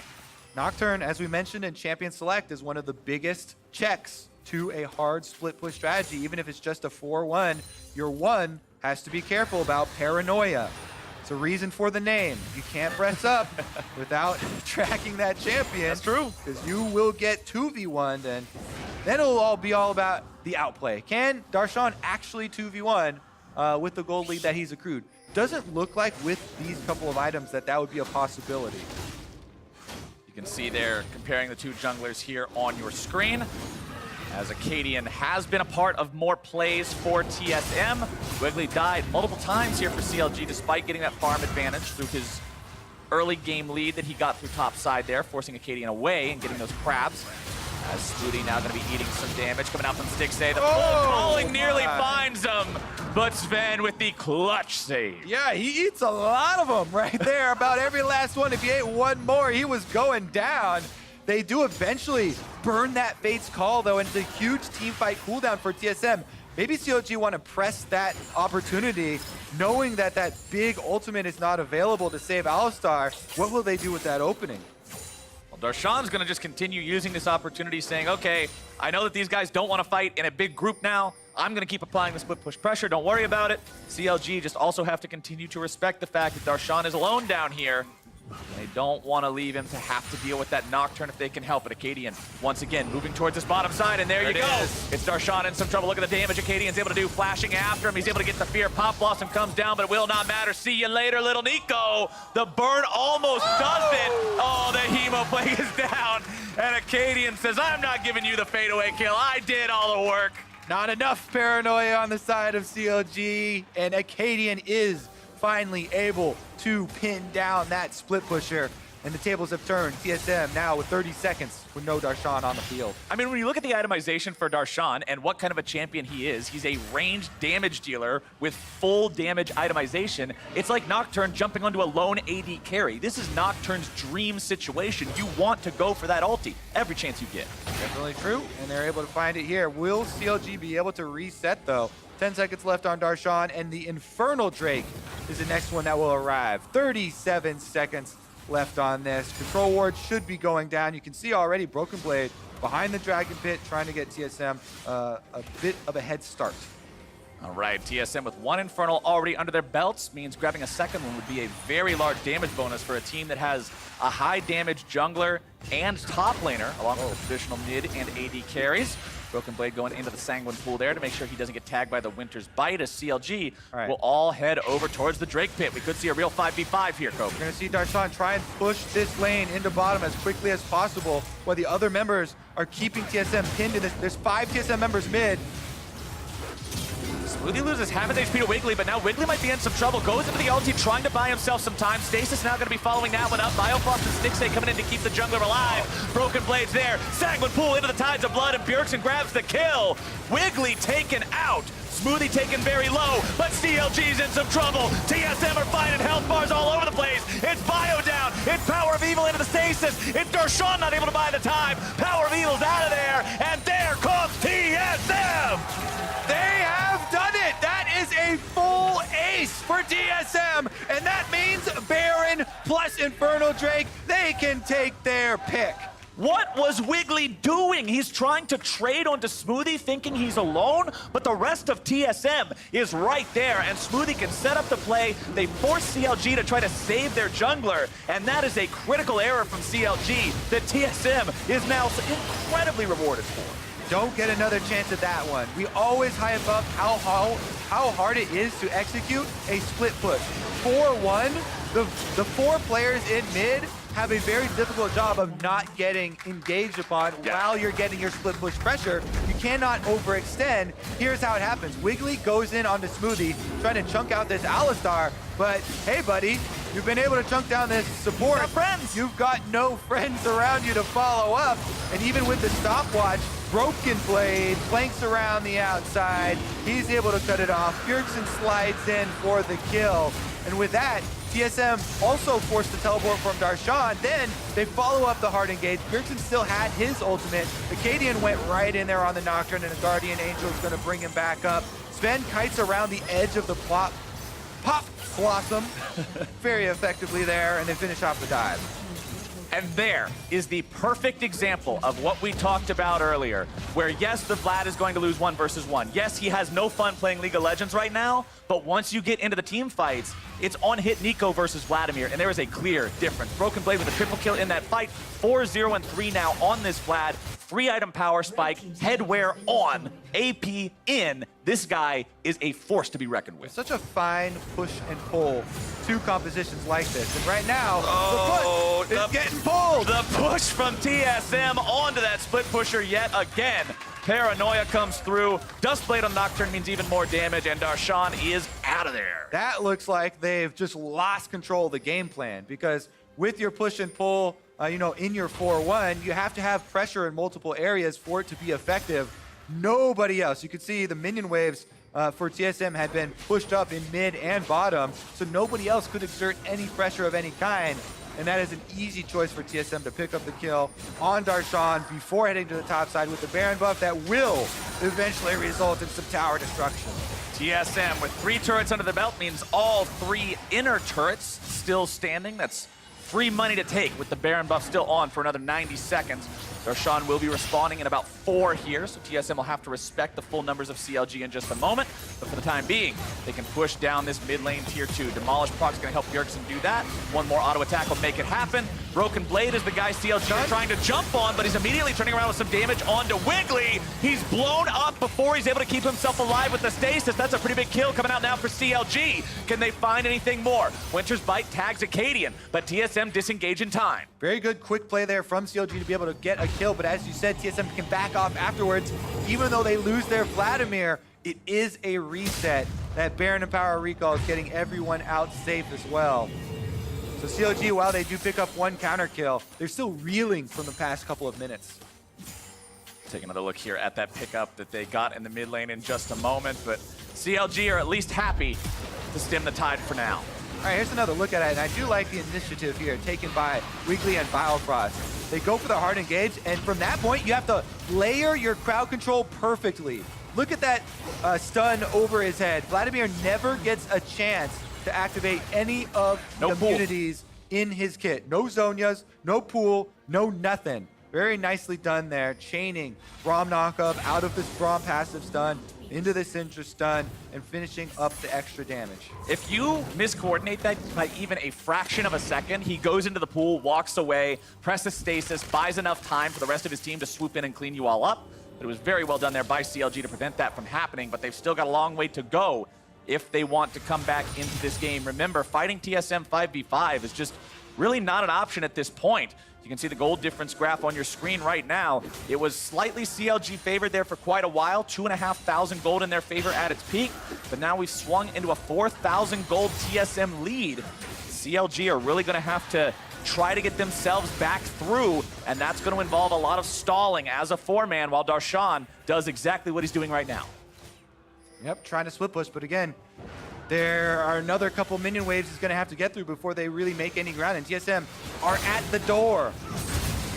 Nocturne, as we mentioned in Champion Select, is one of the biggest checks to a hard split push strategy. Even if it's just a 4-1, your 1 has to be careful about paranoia. It's a reason for the name. You can't press up without tracking that champion. That's true. Because you will get 2v1'd, and then it'll all be all about the outplay. Can Darshan actually 2v1 with the gold lead that he's accrued? Doesn't look like with these couple of items that would be a possibility. You can see there comparing the two junglers here on your screen. As Akaadian has been a part of more plays for TSM. Wiggily died multiple times here for CLG despite getting that farm advantage through his early game lead that he got through top side there, forcing Akaadian away and getting those crabs. As Smoothie now going to be eating some damage coming out from Stixxay. The full calling nearly finds him, but Zven with the clutch save. Yeah, he eats a lot of them right there. About every last one. If he ate one more, he was going down. They do eventually burn that Fate's Call, though, and it's a huge team fight cooldown for TSM. Maybe CLG want to press that opportunity, knowing that that big ultimate is not available to save Alistar. What will they do with that opening? Well, Darshan's going to just continue using this opportunity, saying, okay, I know that these guys don't want to fight in a big group now. I'm going to keep applying the split push pressure. Don't worry about it. CLG just also have to continue to respect the fact that Darshan is alone down here. They don't want to leave him to have to deal with that Nocturne if they can help it. Akaadian, once again, moving towards this bottom side, and there you go. It's Darshan in some trouble. Look at the damage Akaadian's able to do, flashing after him. He's able to get the fear. Pop Blossom comes down, but it will not matter. See you later, little Nico. The burn almost does it. Oh, the Hemo Plague is down, and Akaadian says, I'm not giving you the fadeaway kill. I did all the work. Not enough paranoia on the side of CLG, and Akaadian is finally able to pin down that split pusher. and the tables have turned. TSM now with 30 seconds with no Darshan on the field. I mean, when you look at the itemization for Darshan and what kind of a champion he is, he's a ranged damage dealer with full damage itemization. It's like Nocturne jumping onto a lone AD carry. This is Nocturne's dream situation. You want to go for that ulti every chance you get. Definitely true, and they're able to find it here. Will CLG be able to reset, though? 10 seconds left on Darshan, and the Infernal Drake is the next one that will arrive. 37 seconds left on this. Control Ward should be going down. You can see already Broken Blade behind the Dragon Pit trying to get TSM a bit of a head start. All right, TSM with one Infernal already under their belts means grabbing a second one would be a very large damage bonus for a team that has a high damage jungler and top laner, along with the traditional mid and AD carries. Broken Blade going into the Sanguine pool there to make sure he doesn't get tagged by the Winter's Bite as CLG will all head over towards the Drake Pit. We could see a real 5v5 here, Kobe. We're going to see Darshan try and push this lane into bottom as quickly as possible while the other members are keeping TSM pinned in this. There's 5 TSM members mid. Smoothie loses half his HP to Wiggily, but now Wiggily might be in some trouble. Goes into the ulti, trying to buy himself some time. Stasis now going to be following that one up. Biofrost and Stixxay coming in to keep the jungler alive. Broken Blades there. Sanguine pool into the Tides of Blood, and Bjergsen grabs the kill. Wiggily taken out. Smoothie taken very low, but CLG's in some trouble. TSM are finding health bars all over the place. It's Bio down. It's PowerOfEvil into the stasis. It's Darshan not able to buy the time. PowerOfEvil's out of there, and there comes TSM. They have done it! That is a full ace for TSM, and that means Baron plus Infernal Drake, they can take their pick. What was Wiggily doing? He's trying to trade onto Smoothie, thinking he's alone, but the rest of TSM is right there, and Smoothie can set up the play. They force CLG to try to save their jungler, and that is a critical error from CLG that TSM is now incredibly rewarded for. Don't get another chance at that one. We always hype up how hard it is to execute a split push. 4-1, the 4 players in mid have a very difficult job of not getting engaged upon while you're getting your split push pressure. You cannot overextend. Here's how it happens. Wiggily goes in onto Smoothie, trying to chunk out this Alistar, but hey buddy, you've been able to chunk down this support. You've got no friends around you to follow up, and even with the stopwatch, Broken Blade flanks around the outside. He's able to cut it off. Bjergsen slides in for the kill. And with that, TSM also forced the teleport from Darshan. Then they follow up the hard engage. Bjergsen still had his ultimate. Akaadian went right in there on the Nocturne, and a Guardian Angel is going to bring him back up. Zven kites around the edge of the pop blossom very effectively there, and they finish off the dive. And there is the perfect example of what we talked about earlier, where yes, the Vlad is going to lose 1 versus 1. Yes, he has no fun playing League of Legends right now, but once you get into the team fights, it's on-hit Nico versus Vladimir, and there is a clear difference. Broken Blade with a triple kill in that fight, 4-0-3 now on this Vlad. 3-item power spike, headwear on, AP in. This guy is a force to be reckoned with. Such a fine push and pull to compositions like this. And right now, the push is getting pulled. The push from TSM onto that split pusher yet again. Paranoia comes through. Dustblade on Nocturne means even more damage, and Darshan is out of there. That looks like they've just lost control of the game plan, because with your push and pull, in your 4-1, you have to have pressure in multiple areas for it to be effective. Nobody else. You can see the minion waves for TSM had been pushed up in mid and bottom, so nobody else could exert any pressure of any kind. And that is an easy choice for TSM to pick up the kill on Darshan before heading to the top side with the Baron buff that will eventually result in some tower destruction. TSM with 3 turrets under the belt means all 3 inner turrets still standing. That's free money to take with the Baron buff still on for another 90 seconds. Darshan will be respawning in about 4 here, so TSM will have to respect the full numbers of CLG in just a moment. But for the time being, they can push down this mid lane tier 2. Demolish proc's gonna help Bjergsen do that. One more auto attack will make it happen. Broken Blade is the guy CLG are trying to jump on, but he's immediately turning around with some damage onto Wiggily. He's blown up before he's able to keep himself alive with the stasis. That's a pretty big kill coming out now for CLG. Can they find anything more? Winter's Bite tags Akaadian, but TSM disengage in time. Very good quick play there from CLG to be able to get a kill, but as you said, TSM can back off afterwards. Even though they lose their Vladimir, it is a reset. That Baron and Power Recall is getting everyone out safe as well. So CLG, while they do pick up one counter kill, they're still reeling from the past couple of minutes. Take another look here at that pickup that they got in the mid lane in just a moment, but CLG are at least happy to stem the tide for now. All right, here's another look at it, and I do like the initiative here taken by Wiggily and Biofrost. They go for the hard engage, and from that point, you have to layer your crowd control perfectly. Look at that stun over his head. Vladimir never gets a chance to activate any of the immunities in his kit. No Zonias, no pool, no nothing. Very nicely done there, chaining Braum knockup out of this Braum passive stun into the Syndra stun and finishing up the extra damage. If you miscoordinate that by even a fraction of a second, he goes into the pool, walks away, presses stasis, buys enough time for the rest of his team to swoop in and clean you all up. But it was very well done there by CLG to prevent that from happening, but they've still got a long way to go if they want to come back into this game. Remember, fighting TSM 5v5 is just really not an option at this point. You can see the gold difference graph on your screen right now. It was slightly CLG favored there for quite a while, 2,500 gold in their favor at its peak, but now we've swung into a 4,000 gold TSM lead. CLG are really gonna have to try to get themselves back through, and that's gonna involve a lot of stalling as a four-man, while Darshan does exactly what he's doing right now. Yep, trying to split push, but again, there are another couple minion waves he's going to have to get through before they really make any ground, and TSM are at the door.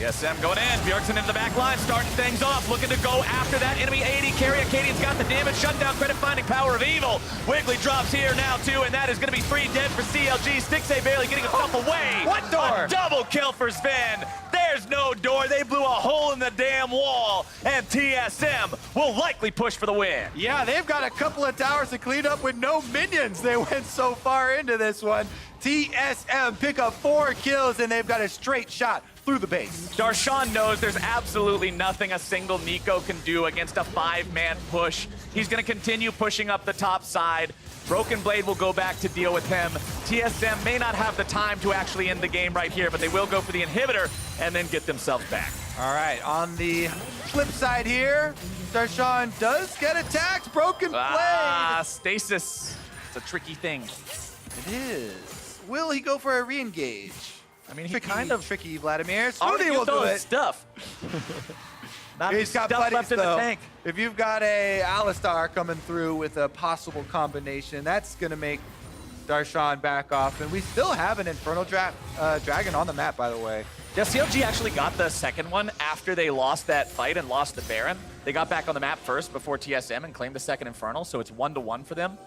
TSM going in, Bjergsen into the back line, starting things off, looking to go after that enemy AD carry. Akaadian's got the damage, shut down credit finding PowerOfEvil. Wiggily drops here now too, and that is going to be 3 dead for CLG. Stixxay barely getting himself away. What door? A double kill for Zven. There's no door, they blew a hole in the damn wall, and TSM will likely push for the win. Yeah, they've got a couple of towers to clean up with no minions. They went so far into this one. TSM pick up 4 kills, and they've got a straight shot through the base. Darshan knows there's absolutely nothing a single Nico can do against a 5-man push. He's going to continue pushing up the top side. Broken Blade will go back to deal with him. TSM may not have the time to actually end the game right here, but they will go for the inhibitor and then get themselves back. All right, on the flip side here, Darshan does get attacked. Broken Blade. Stasis. It's a tricky thing. It is. Will he go for a re-engage? I mean, Tricky, kind of tricky, Vladimir. already Smoothie will do it. Stuff. Not He's got stuff buddies, left in the though. tank. If you've got a Alistar coming through with a possible combination, that's going to make Darshan back off. And we still have an Infernal Dragon on the map, by the way. Yeah, CLG actually got the second one after they lost that fight and lost the Baron. They got back on the map first before TSM and claimed the second Infernal, so it's 1-1 for them.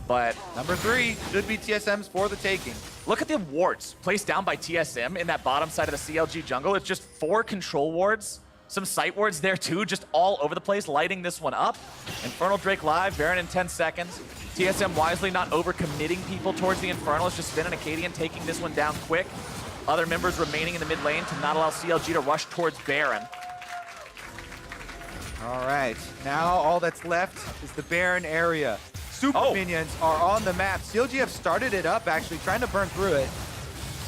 But number 3 should be TSM's for the taking. Look at the wards placed down by TSM in that bottom side of the CLG jungle. It's just 4 control wards, some sight wards there too, just all over the place, lighting this one up. Infernal Drake live, Baron in 10 seconds. TSM wisely not over-committing people towards the Infernal. It's just Zven and Akaadian taking this one down quick. Other members remaining in the mid lane to not allow CLG to rush towards Baron. All right, now all that's left is the Baron area. Super minions are on the map. CLG have started it up, actually, trying to burn through it.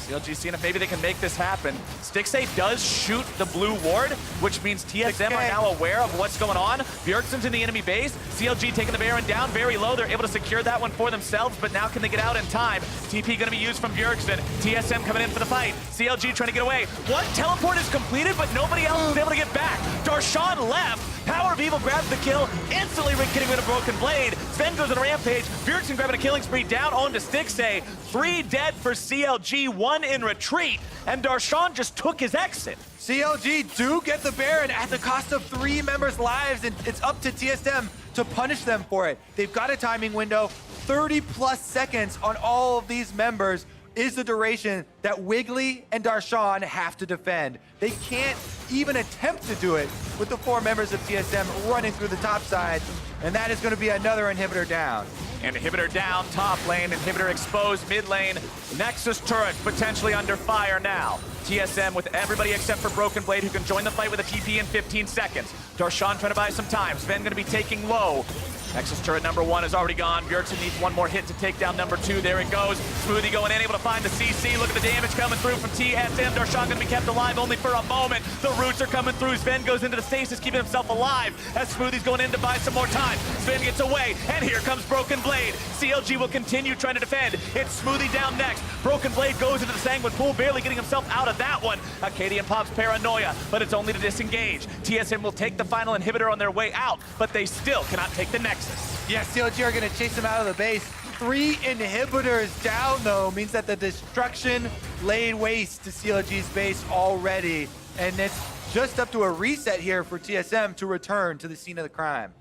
CLG seeing if maybe they can make this happen. Stixxay does shoot the blue ward, which means TSM are now aware of what's going on. Bjergsen's in the enemy base. CLG taking the Baron down very low. They're able to secure that one for themselves, but now can they get out in time? TP gonna be used from Bjergsen. TSM coming in for the fight. CLG trying to get away. One teleport is completed, but nobody else is able to get back. Darshan left. PowerOfEvil grabs the kill, instantly getting rid of Broken Blade. Zven goes on a rampage. Bjergsen grabbing a killing spree down onto Stixxay. 3 dead for CLG, 1 in retreat, and Darshan just took his exit. CLG do get the Baron at the cost of 3 members' lives, and it's up to TSM to punish them for it. They've got a timing window. 30+ seconds on all of these members is the duration that Wiggily and Darshan have to defend. They can't even attempt to do it with the 4 members of TSM running through the top side, and that is going to be another inhibitor down. Inhibitor down, top lane, inhibitor exposed, mid lane. Nexus turret potentially under fire now. TSM with everybody except for Broken Blade, who can join the fight with a TP in 15 seconds. Darshan trying to buy some time. Zven going to be taking low. Nexus turret number 1 is already gone. Bjergsen needs one more hit to take down number 2. There it goes. Smoothie going in, able to find the CC. Look at the damage coming through from TSM. Darshan gonna be kept alive only for a moment. The roots are coming through. Zven goes into the stasis, keeping himself alive as Smoothie's going in to buy some more time. Zven gets away, and here comes Broken Blade. CLG will continue trying to defend. It's Smoothie down next. Broken Blade goes into the Sanguine Pool, barely getting himself out of that one. Akaadian pops Paranoia, but it's only to disengage. TSM will take the final inhibitor on their way out, but they still cannot take the Nexus. Yeah, CLG are going to chase him out of the base. 3 inhibitors down, though, means that the destruction laid waste to CLG's base already. And it's just up to a reset here for TSM to return to the scene of the crime.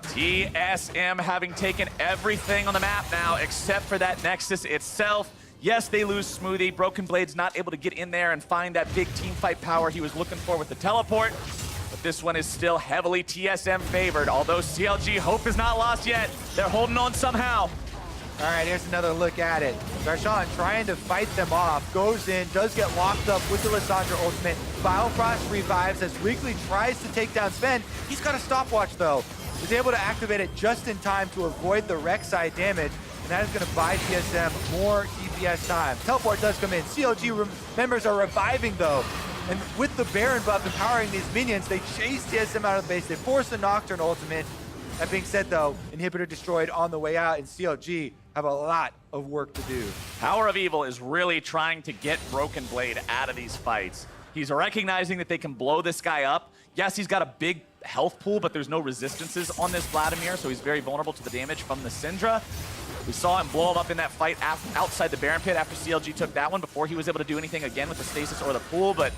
TSM having taken everything on the map now except for that Nexus itself. Yes, they lose Smoothie. Broken Blade's not able to get in there and find that big team fight power he was looking for with the teleport. But this one is still heavily TSM favored, although CLG hope is not lost yet. They're holding on somehow. All right, here's another look at it. Darshan trying to fight them off, goes in, does get locked up with the Lissandra ultimate. Biofrost revives as Wiggily tries to take down Zven. He's got a stopwatch though. He's able to activate it just in time to avoid the Rek'Sai damage, and that is going to buy TSM more DPS time. Teleport does come in. CLG members are reviving though. And with the Baron buff empowering these minions, they chase TSM out of the base. They force the Nocturne ultimate. That being said, though, inhibitor destroyed on the way out, and CLG have a lot of work to do. PowerOfEvil is really trying to get Broken Blade out of these fights. He's recognizing that they can blow this guy up. Yes, he's got a big health pool, but there's no resistances on this Vladimir, so he's very vulnerable to the damage from the Syndra. We saw him blow him up in that fight outside the Baron Pit after CLG took that one before he was able to do anything again with the stasis or the pool, but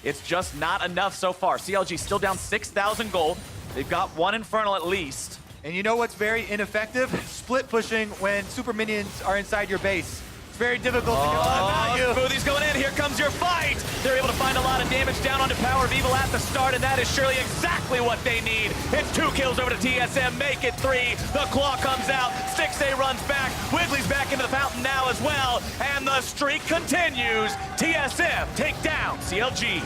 it's just not enough so far. CLG still down 6,000 gold. They've got one Infernal at least. And you know what's very ineffective? Split pushing when super minions are inside your base. It's very difficult to get a lot of value. Smoothie's going in. Here comes your fight. They're able to find a lot of damage down onto PowerOfEvil at the start, and that is surely exactly what they need. It's 2 kills over to TSM. Make it 3. The claw comes out. Stixxay runs back. Wiggly's back into the fountain now as well. And the streak continues. TSM take down CLG.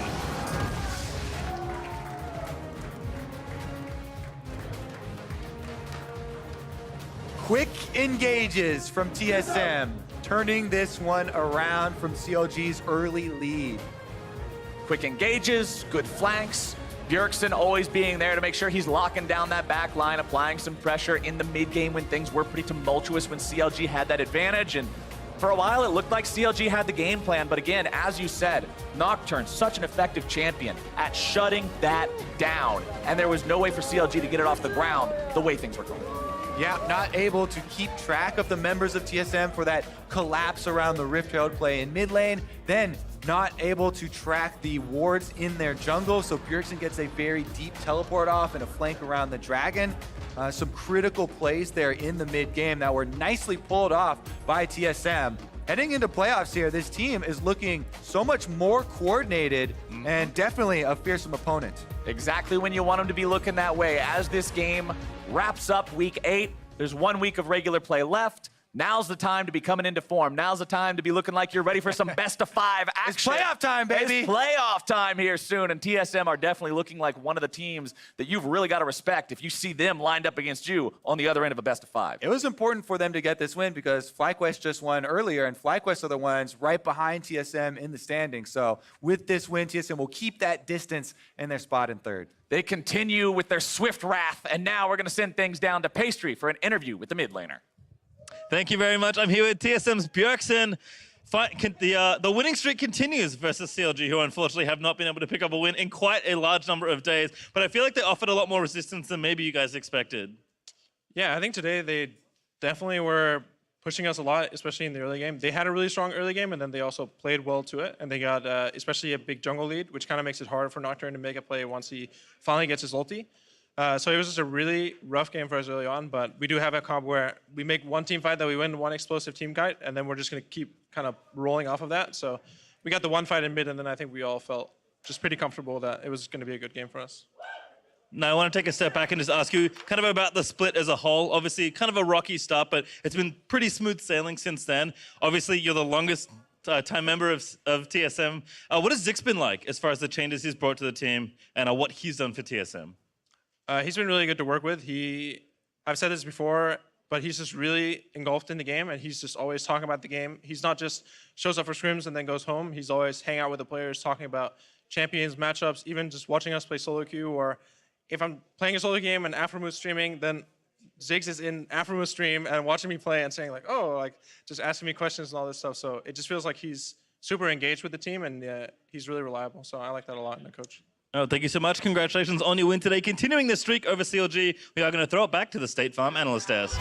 Quick engages from TSM, turning this one around from CLG's early lead. Quick engages, good flanks. Bjergsen always being there to make sure he's locking down that back line, applying some pressure in the mid game when things were pretty tumultuous when CLG had that advantage. And for a while, it looked like CLG had the game plan. But again, as you said, Nocturne, such an effective champion at shutting that down. And there was no way for CLG to get it off the ground the way things were going. Yeah, not able to keep track of the members of TSM for that collapse around the Rift Herald play in mid lane. Then not able to track the wards in their jungle. So Bjergsen gets a very deep teleport off and a flank around the dragon. Some critical plays there in the mid game that were nicely pulled off by TSM. Heading into playoffs here, this team is looking so much more coordinated and definitely a fearsome opponent. Exactly when you want them to be looking that way. As this game wraps up week 8, there's 1 week of regular play left. Now's the time to be coming into form. Now's the time to be looking like you're ready for some best of 5 action. It's playoff time, baby. It's playoff time here soon, and TSM are definitely looking like one of the teams that you've really got to respect if you see them lined up against you on the other end of a best of 5. It was important for them to get this win because FlyQuest just won earlier, and FlyQuest are the ones right behind TSM in the standings. So with this win, TSM will keep that distance in their spot in 3rd. They continue with their swift wrath, and now we're going to send things down to Pastry for an interview with the mid laner. Thank you very much. I'm here with TSM's Bjergsen. The winning streak continues versus CLG, who unfortunately have not been able to pick up a win in quite a large number of days. But I feel like they offered a lot more resistance than maybe you guys expected. Yeah, I think today they definitely were pushing us a lot, especially in the early game. They had a really strong early game, and then they also played well to it. And they got especially a big jungle lead, which kind of makes it hard for Nocturne to make a play once he finally gets his ulti. So it was just a really rough game for us early on, but we do have a comp where we make one team fight that we win, one explosive team kite, and then we're just going to keep kind of rolling off of that. So we got the one fight in mid, and then I think we all felt just pretty comfortable that it was going to be a good game for us. Now, I want to take a step back and just ask you kind of about the split as a whole. Obviously, kind of a rocky start, but it's been pretty smooth sailing since then. Obviously, you're the longest time member of TSM. What has Zix been like as far as the changes he's brought to the team and what he's done for TSM? He's been really good to work with. He I've said this before, but he's just really engulfed in the game, and he's just always talking about the game. He's not just shows up for scrims and then goes home. He's always hanging out with the players, talking about champions, matchups, even just watching us play solo queue. Or if I'm playing a solo game and Afromoose streaming, then Ziggs is in Afromoose stream and watching me play and saying like, oh, like just asking me questions and all this stuff. So it just feels like he's super engaged with the team, and he's really reliable. So I like that a lot in a coach. Oh, thank you so much. Congratulations on your win today. Continuing the streak over CLG, we are going to throw it back to the State Farm analyst desk.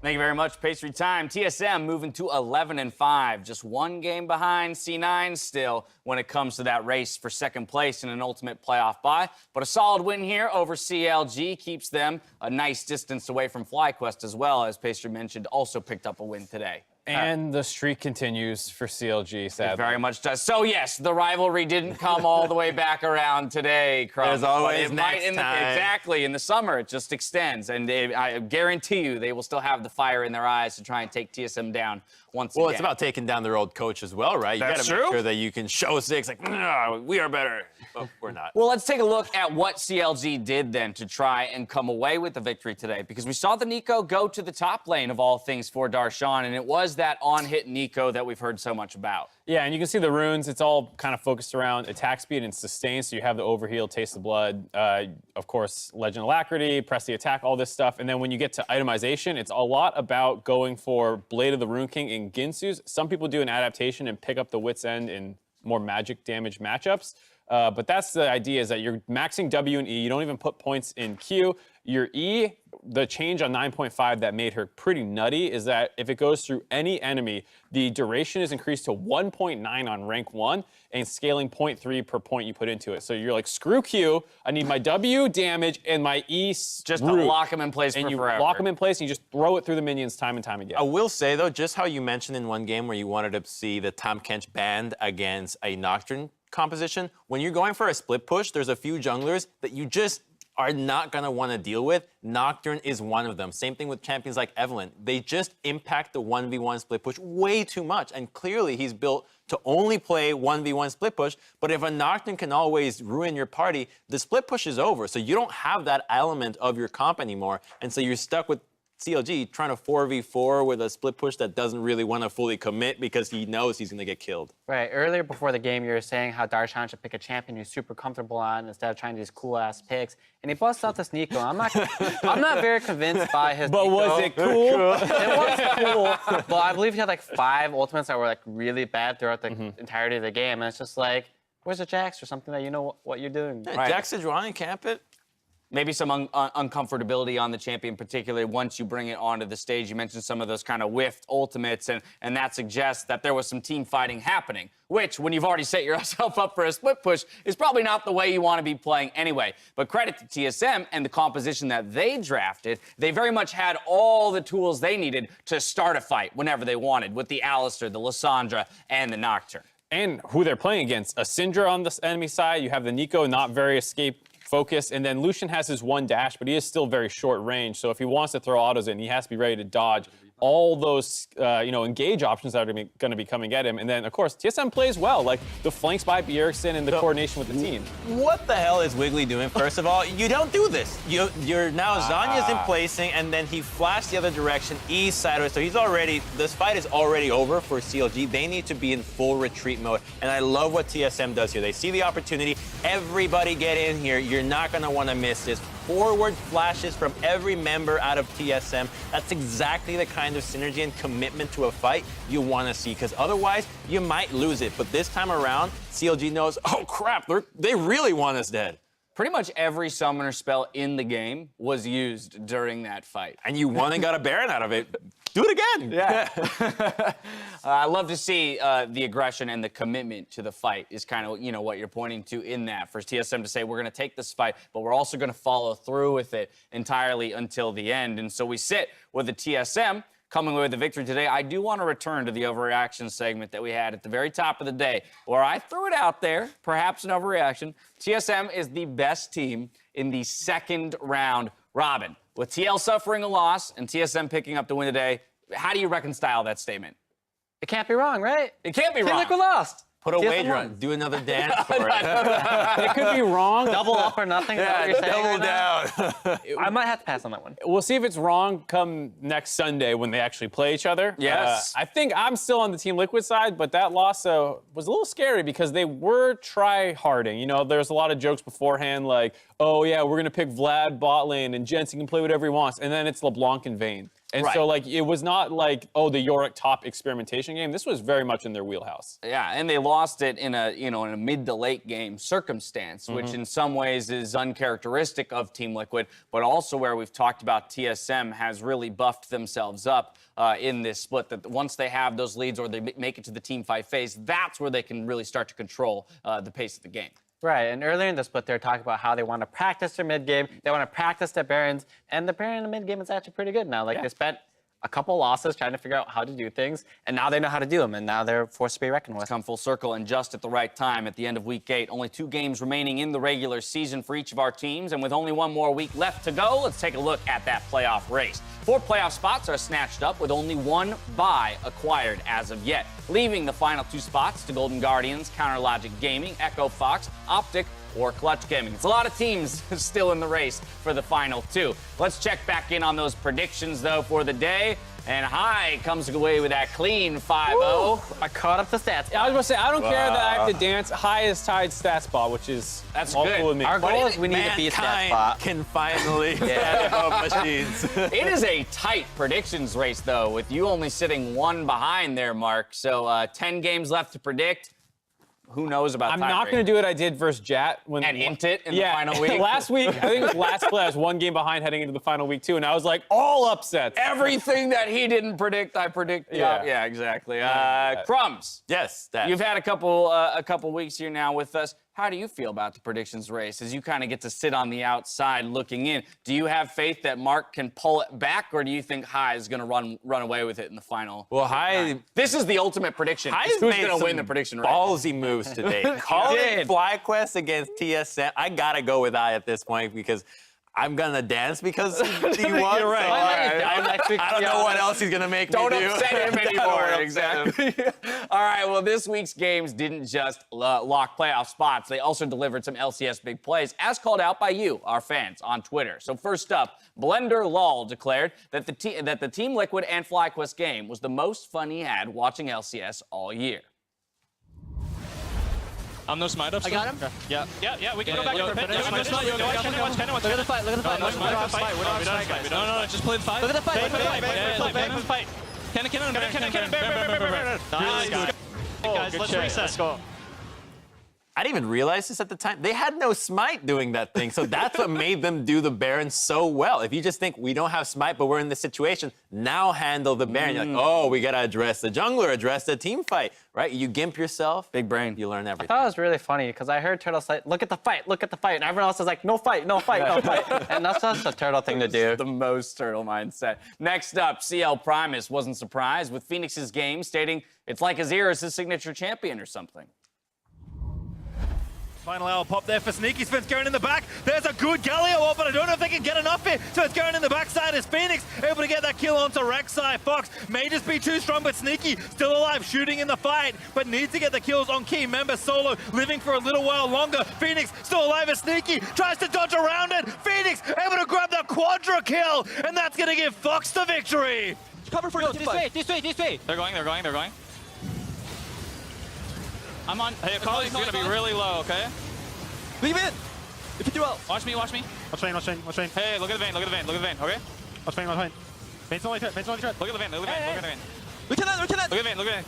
Thank you very much. Pastry time. TSM moving to 11-5. Just one game behind C9 still when it comes to that race for second place in an ultimate playoff bye. But a solid win here over CLG keeps them a nice distance away from FlyQuest as well, as Pastry mentioned, also picked up a win today. And the streak continues for CLG, sadly. It very much does. So, yes, the rivalry didn't come all the way back around today, Crumbs. There's always but it next might time. Exactly. In the summer, it just extends. And I guarantee you they will still have the fire in their eyes to try and take TSM down once again. Well, it's about taking down their old coach as well, right? You That's got to make true. sure that you can show Ziggs, like, no, we are better. But we're not. Well, let's take a look at what CLG did then to try and come away with the victory today, because we saw the Nico go to the top lane of all things for Darshan, and it was that on-hit Nico that we've heard so much about. Yeah, and you can see the runes. It's all kind of focused around attack speed and sustain. So you have the overheal, taste the blood, of course, Legend Alacrity, press the attack, all this stuff. And then when you get to itemization, it's a lot about going for Blade of the Rune King and Ginsu's. Some people do an adaptation and pick up the Wit's End in more magic damage matchups. But that's the idea, is that you're maxing W and E. You don't even put points in Q. Your E, the change on 9.5 that made her pretty nutty is that if it goes through any enemy, the duration is increased to 1.9 on rank 1 and scaling 0.3 per point you put into it. So you're like, screw Q, I need my W damage and my E Just to lock them in place and for you forever. lock them in place and you just throw it through the minions time and time again. I will say, though, just how you mentioned in one game where you wanted to see the Tahm Kench banned against a Nocturne composition, when you're going for a split push, there's a few junglers that you just are not going to want to deal with. Nocturne is one of them. Same thing with champions like Evelynn. They just impact the 1v1 split push way too much. And clearly he's built to only play 1v1 split push. But if a Nocturne can always ruin your party, the split push is over. So you don't have that element of your comp anymore. And so you're stuck with CLG trying to 4v4 with a split push that doesn't really want to fully commit because he knows he's going to get killed. Right. Earlier before the game, you were saying how Darshan should pick a champion he's super comfortable on instead of trying these cool-ass picks. And he busts out this Nico. I'm not very convinced by his But Nico. was it cool? It was cool. But I believe he had like 5 ultimates that were like really bad throughout the entirety of the game. And it's just like, where's the Jax or something that you know what you're doing? Yeah, Right. Jax Sejuani, camp it. Maybe some uncomfortability on the champion, particularly once you bring it onto the stage. You mentioned some of those kind of whiffed ultimates, and that suggests that there was some team fighting happening, which, when you've already set yourself up for a split push, is probably not the way you want to be playing anyway. But credit to TSM and the composition that they drafted. They very much had all the tools they needed to start a fight whenever they wanted, with the Alistar, the Lissandra, and the Nocturne. And who they're playing against. A Syndra on the enemy side, you have the Nico, not very escape focus, and then Lucian has his one dash, but he is still very short range. So if he wants to throw autos in, he has to be ready to dodge all those, engage options that are going to be coming at him. And then, of course, TSM plays well, like the flanks by Bjergsen and the coordination with the team. What the hell is Wiggily doing? First of all, you don't do this. You're now Zanya's in placing, and then he flashed the other direction, east sideways. So this fight is already over for CLG. They need to be in full retreat mode. And I love what TSM does here. They see the opportunity. Everybody get in here. You're not going to want to miss this. Forward flashes from every member out of TSM. That's exactly the kind of synergy and commitment to a fight you want to see, because otherwise you might lose it. But this time around, CLG knows, oh crap, they really want us dead. Pretty much every summoner spell in the game was used during that fight. And you won and got a Baron out of it. Do it again. Yeah. I love to see the aggression and the commitment to the fight is kind of, what you're pointing to in that. For TSM to say, we're going to take this fight, but we're also going to follow through with it entirely until the end. And so we sit with the TSM coming away with the victory today. I do want to return to the overreaction segment that we had at the very top of the day, where I threw it out there, perhaps an overreaction. TSM is the best team in the second round robin. With TL suffering a loss and TSM picking up the win today, how do you reconcile that statement? It can't be wrong, right? It can't be Feel wrong. like we lost. Put a TSM wager won. on. Do another dance for it. It could be wrong. Double up or nothing. Is that what you're saying Double right now? down. I might have to pass on that one. We'll see if it's wrong come next Sunday when they actually play each other. Yes. I think I'm still on the Team Liquid side, but that loss was a little scary because they were try-harding. You know, there's a lot of jokes beforehand like, oh, yeah, we're going to pick Vlad bot lane and Jensen can play whatever he wants. And then it's LeBlanc and Vayne. And Right. so, like, it was not like, oh, the Yorick top experimentation game. This was very much in their wheelhouse. Yeah, and they lost it in a mid to late game circumstance, which in some ways is uncharacteristic of Team Liquid, but also where we've talked about TSM has really buffed themselves up in this split. That once they have those leads or they make it to the team fight phase, that's where they can really start to control the pace of the game. Right, and earlier in the split, they were talking about how they want to practice their mid game, they want to practice their Barons, and the Baron in the mid game is actually pretty good now. Like, they spent a couple losses trying to figure out how to do things, and now they know how to do them, and now they're forced to be reckoned with. Come full circle and just at the right time at the end of week 8. Only 2 games remaining in the regular season for each of our teams, and with only 1 more week left to go, let's take a look at that playoff race. 4 playoff spots are snatched up with only 1 bye acquired as of yet, leaving the final 2 spots to Golden Guardians, Counter Logic Gaming, Echo Fox, Optic, or Clutch Gaming. It's a lot of teams still in the race for the final 2. Let's check back in on those predictions, though, for the day. And High comes away with that clean 5-0. I caught up the stats. I was going to say, I don't care that I have to dance. High is tied stat spot, which is That's all good. cool with me. Our goal is we need to beat that Mankind spot. can finally step up machines. It is a tight predictions race, though, with you only sitting 1 behind there, Mark. So 10 games left to predict. Who knows about I'm not going to do what I did versus Jat. When And int it in the final week? last week, I think it was last play, I was 1 game behind heading into the final week, too, and I was like, all upsets. Everything that he didn't predict, I predict. Yeah, exactly. Crumbs. Yes, that. You've had a couple weeks here now with us. How do you feel about the predictions race as you kind of get to sit on the outside looking in? Do you have faith that Mark can pull it back, or do you think High is going to run away with it in the final? Well, High. This is the ultimate prediction. High Is has who's made going to some win the prediction race? ballsy moves today. Calling FlyQuest against TSM. I gotta go with I at this point because I'm gonna dance because he won. You're right. So, I don't know what else he's gonna make Don't me do. upset him I don't anymore. wanna upset Exactly. All right. Well, this week's games didn't just lock playoff spots. They also delivered some LCS big plays, as called out by you, our fans, on Twitter. So first up, Blender Lol declared that the Team Liquid and FlyQuest game was the most fun he had watching LCS all year. I'm no smite up. I got him. Yeah, we can go back to the pit. Look at the fight. Look at the fight. No, just play the fight. Look at the fight. Play the fight. Cannon. Nice. Guys, let's reset. Let's go. I didn't even realize this at the time. They had no smite doing that thing, so that's what made them do the Baron so well. If you just think we don't have smite, but we're in this situation, now handle the Baron. You're like, oh, we gotta address the jungler, address the team fight, right? You gimp yourself, Big brain. you learn I everything. thought it was really funny because I heard Turtle say, look at the fight, and everyone else is like, no fight. And that's just a Turtle thing to do. The most turtle mindset. Next up, CL Primus wasn't surprised with Phoenix's game, stating it's like Azir is his signature champion or something. Final hour pop there for Sneaky. Sven's going in the back. There's a good Galio, but I don't know if they can get enough here. So it's going in the backside as Phoenix able to get that kill onto Rek'Sai. Fox may just be too strong, but Sneaky still alive, shooting in the fight, but needs to get the kills on key member Solo, living for a little while longer. Phoenix still alive as Sneaky tries to dodge around it. Phoenix able to grab the quadra kill, and that's going to give Fox the victory. Cover for this way. They're going. I'm on. Hey, Akali's gonna be really low, okay? Leave it. If you do well. Watch me. Watch train. Hey, look at the vein, okay? Watch train. Vane's only threat. Look at the vein. We cannot. Look at the vein.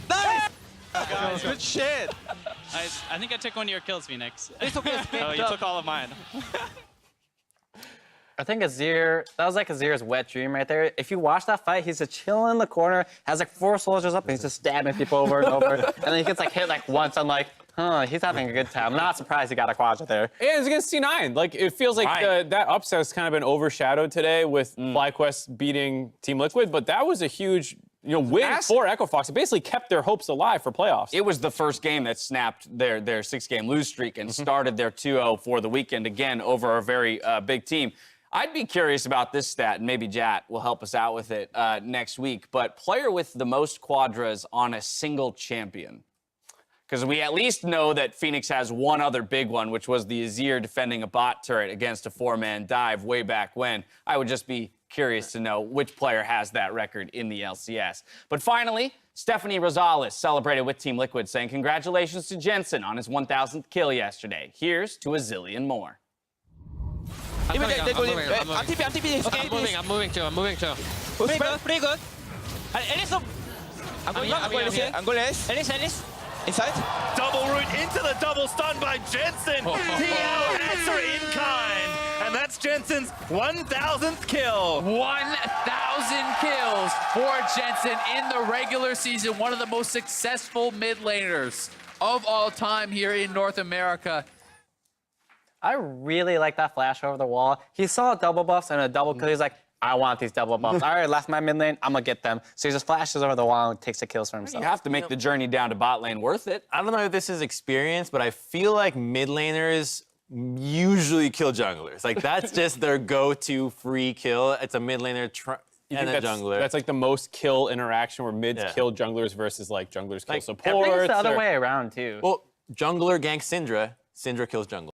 Nice. Guys, good shit. I think I took one of your kills, Phoenix. It's okay. Oh, you took all of mine. I think Azir, that was like Azir's wet dream right there. If you watch that fight, he's just chilling in the corner, has like 4 soldiers up, and he's just stabbing people over and over. And then he gets like hit like once. I'm like, he's having a good time. I'm not surprised he got a quadra there. And it's against C9. Like, it feels like that upset has kind of been overshadowed today with FlyQuest beating Team Liquid, but that was a huge win for Echo Fox. It basically kept their hopes alive for playoffs. It was the first game that snapped their 6-game lose streak and started their 2-0 for the weekend again over a very big team. I'd be curious about this stat, and maybe Jat will help us out with it next week, but player with the most quadras on a single champion. because we at least know that Phoenix has one other big one, which was the Azir defending a bot turret against a 4-man dive way back when. I would just be curious to know which player has that record in the LCS. But finally, Stephanie Rosales celebrated with Team Liquid, saying congratulations to Jensen on his 1,000th kill yesterday. Here's to a zillion more. I'm moving too. Pretty good. I'm going Ellis. inside. Double root into the double stun by Jensen. TL answer in kind. And that's Jensen's 1,000th kill. 1,000 kills for Jensen in the regular season. One of the most successful mid laners of all time here in North America. I really like that flash over the wall. He saw double buffs and a double kill. He's like, I want these double buffs. All right, left my mid lane. I'm going to get them. So he just flashes over the wall and takes the kills for himself. You have to make the journey down to bot lane worth it. I don't know if this is experience, but I feel like mid laners usually kill junglers. Like, that's just their go-to free kill. It's a mid laner and a jungler. That's like the most kill interaction where mids kill junglers versus like junglers kill I support. think it's the other way around, too. Well, jungler ganks Syndra. Syndra kills jungler.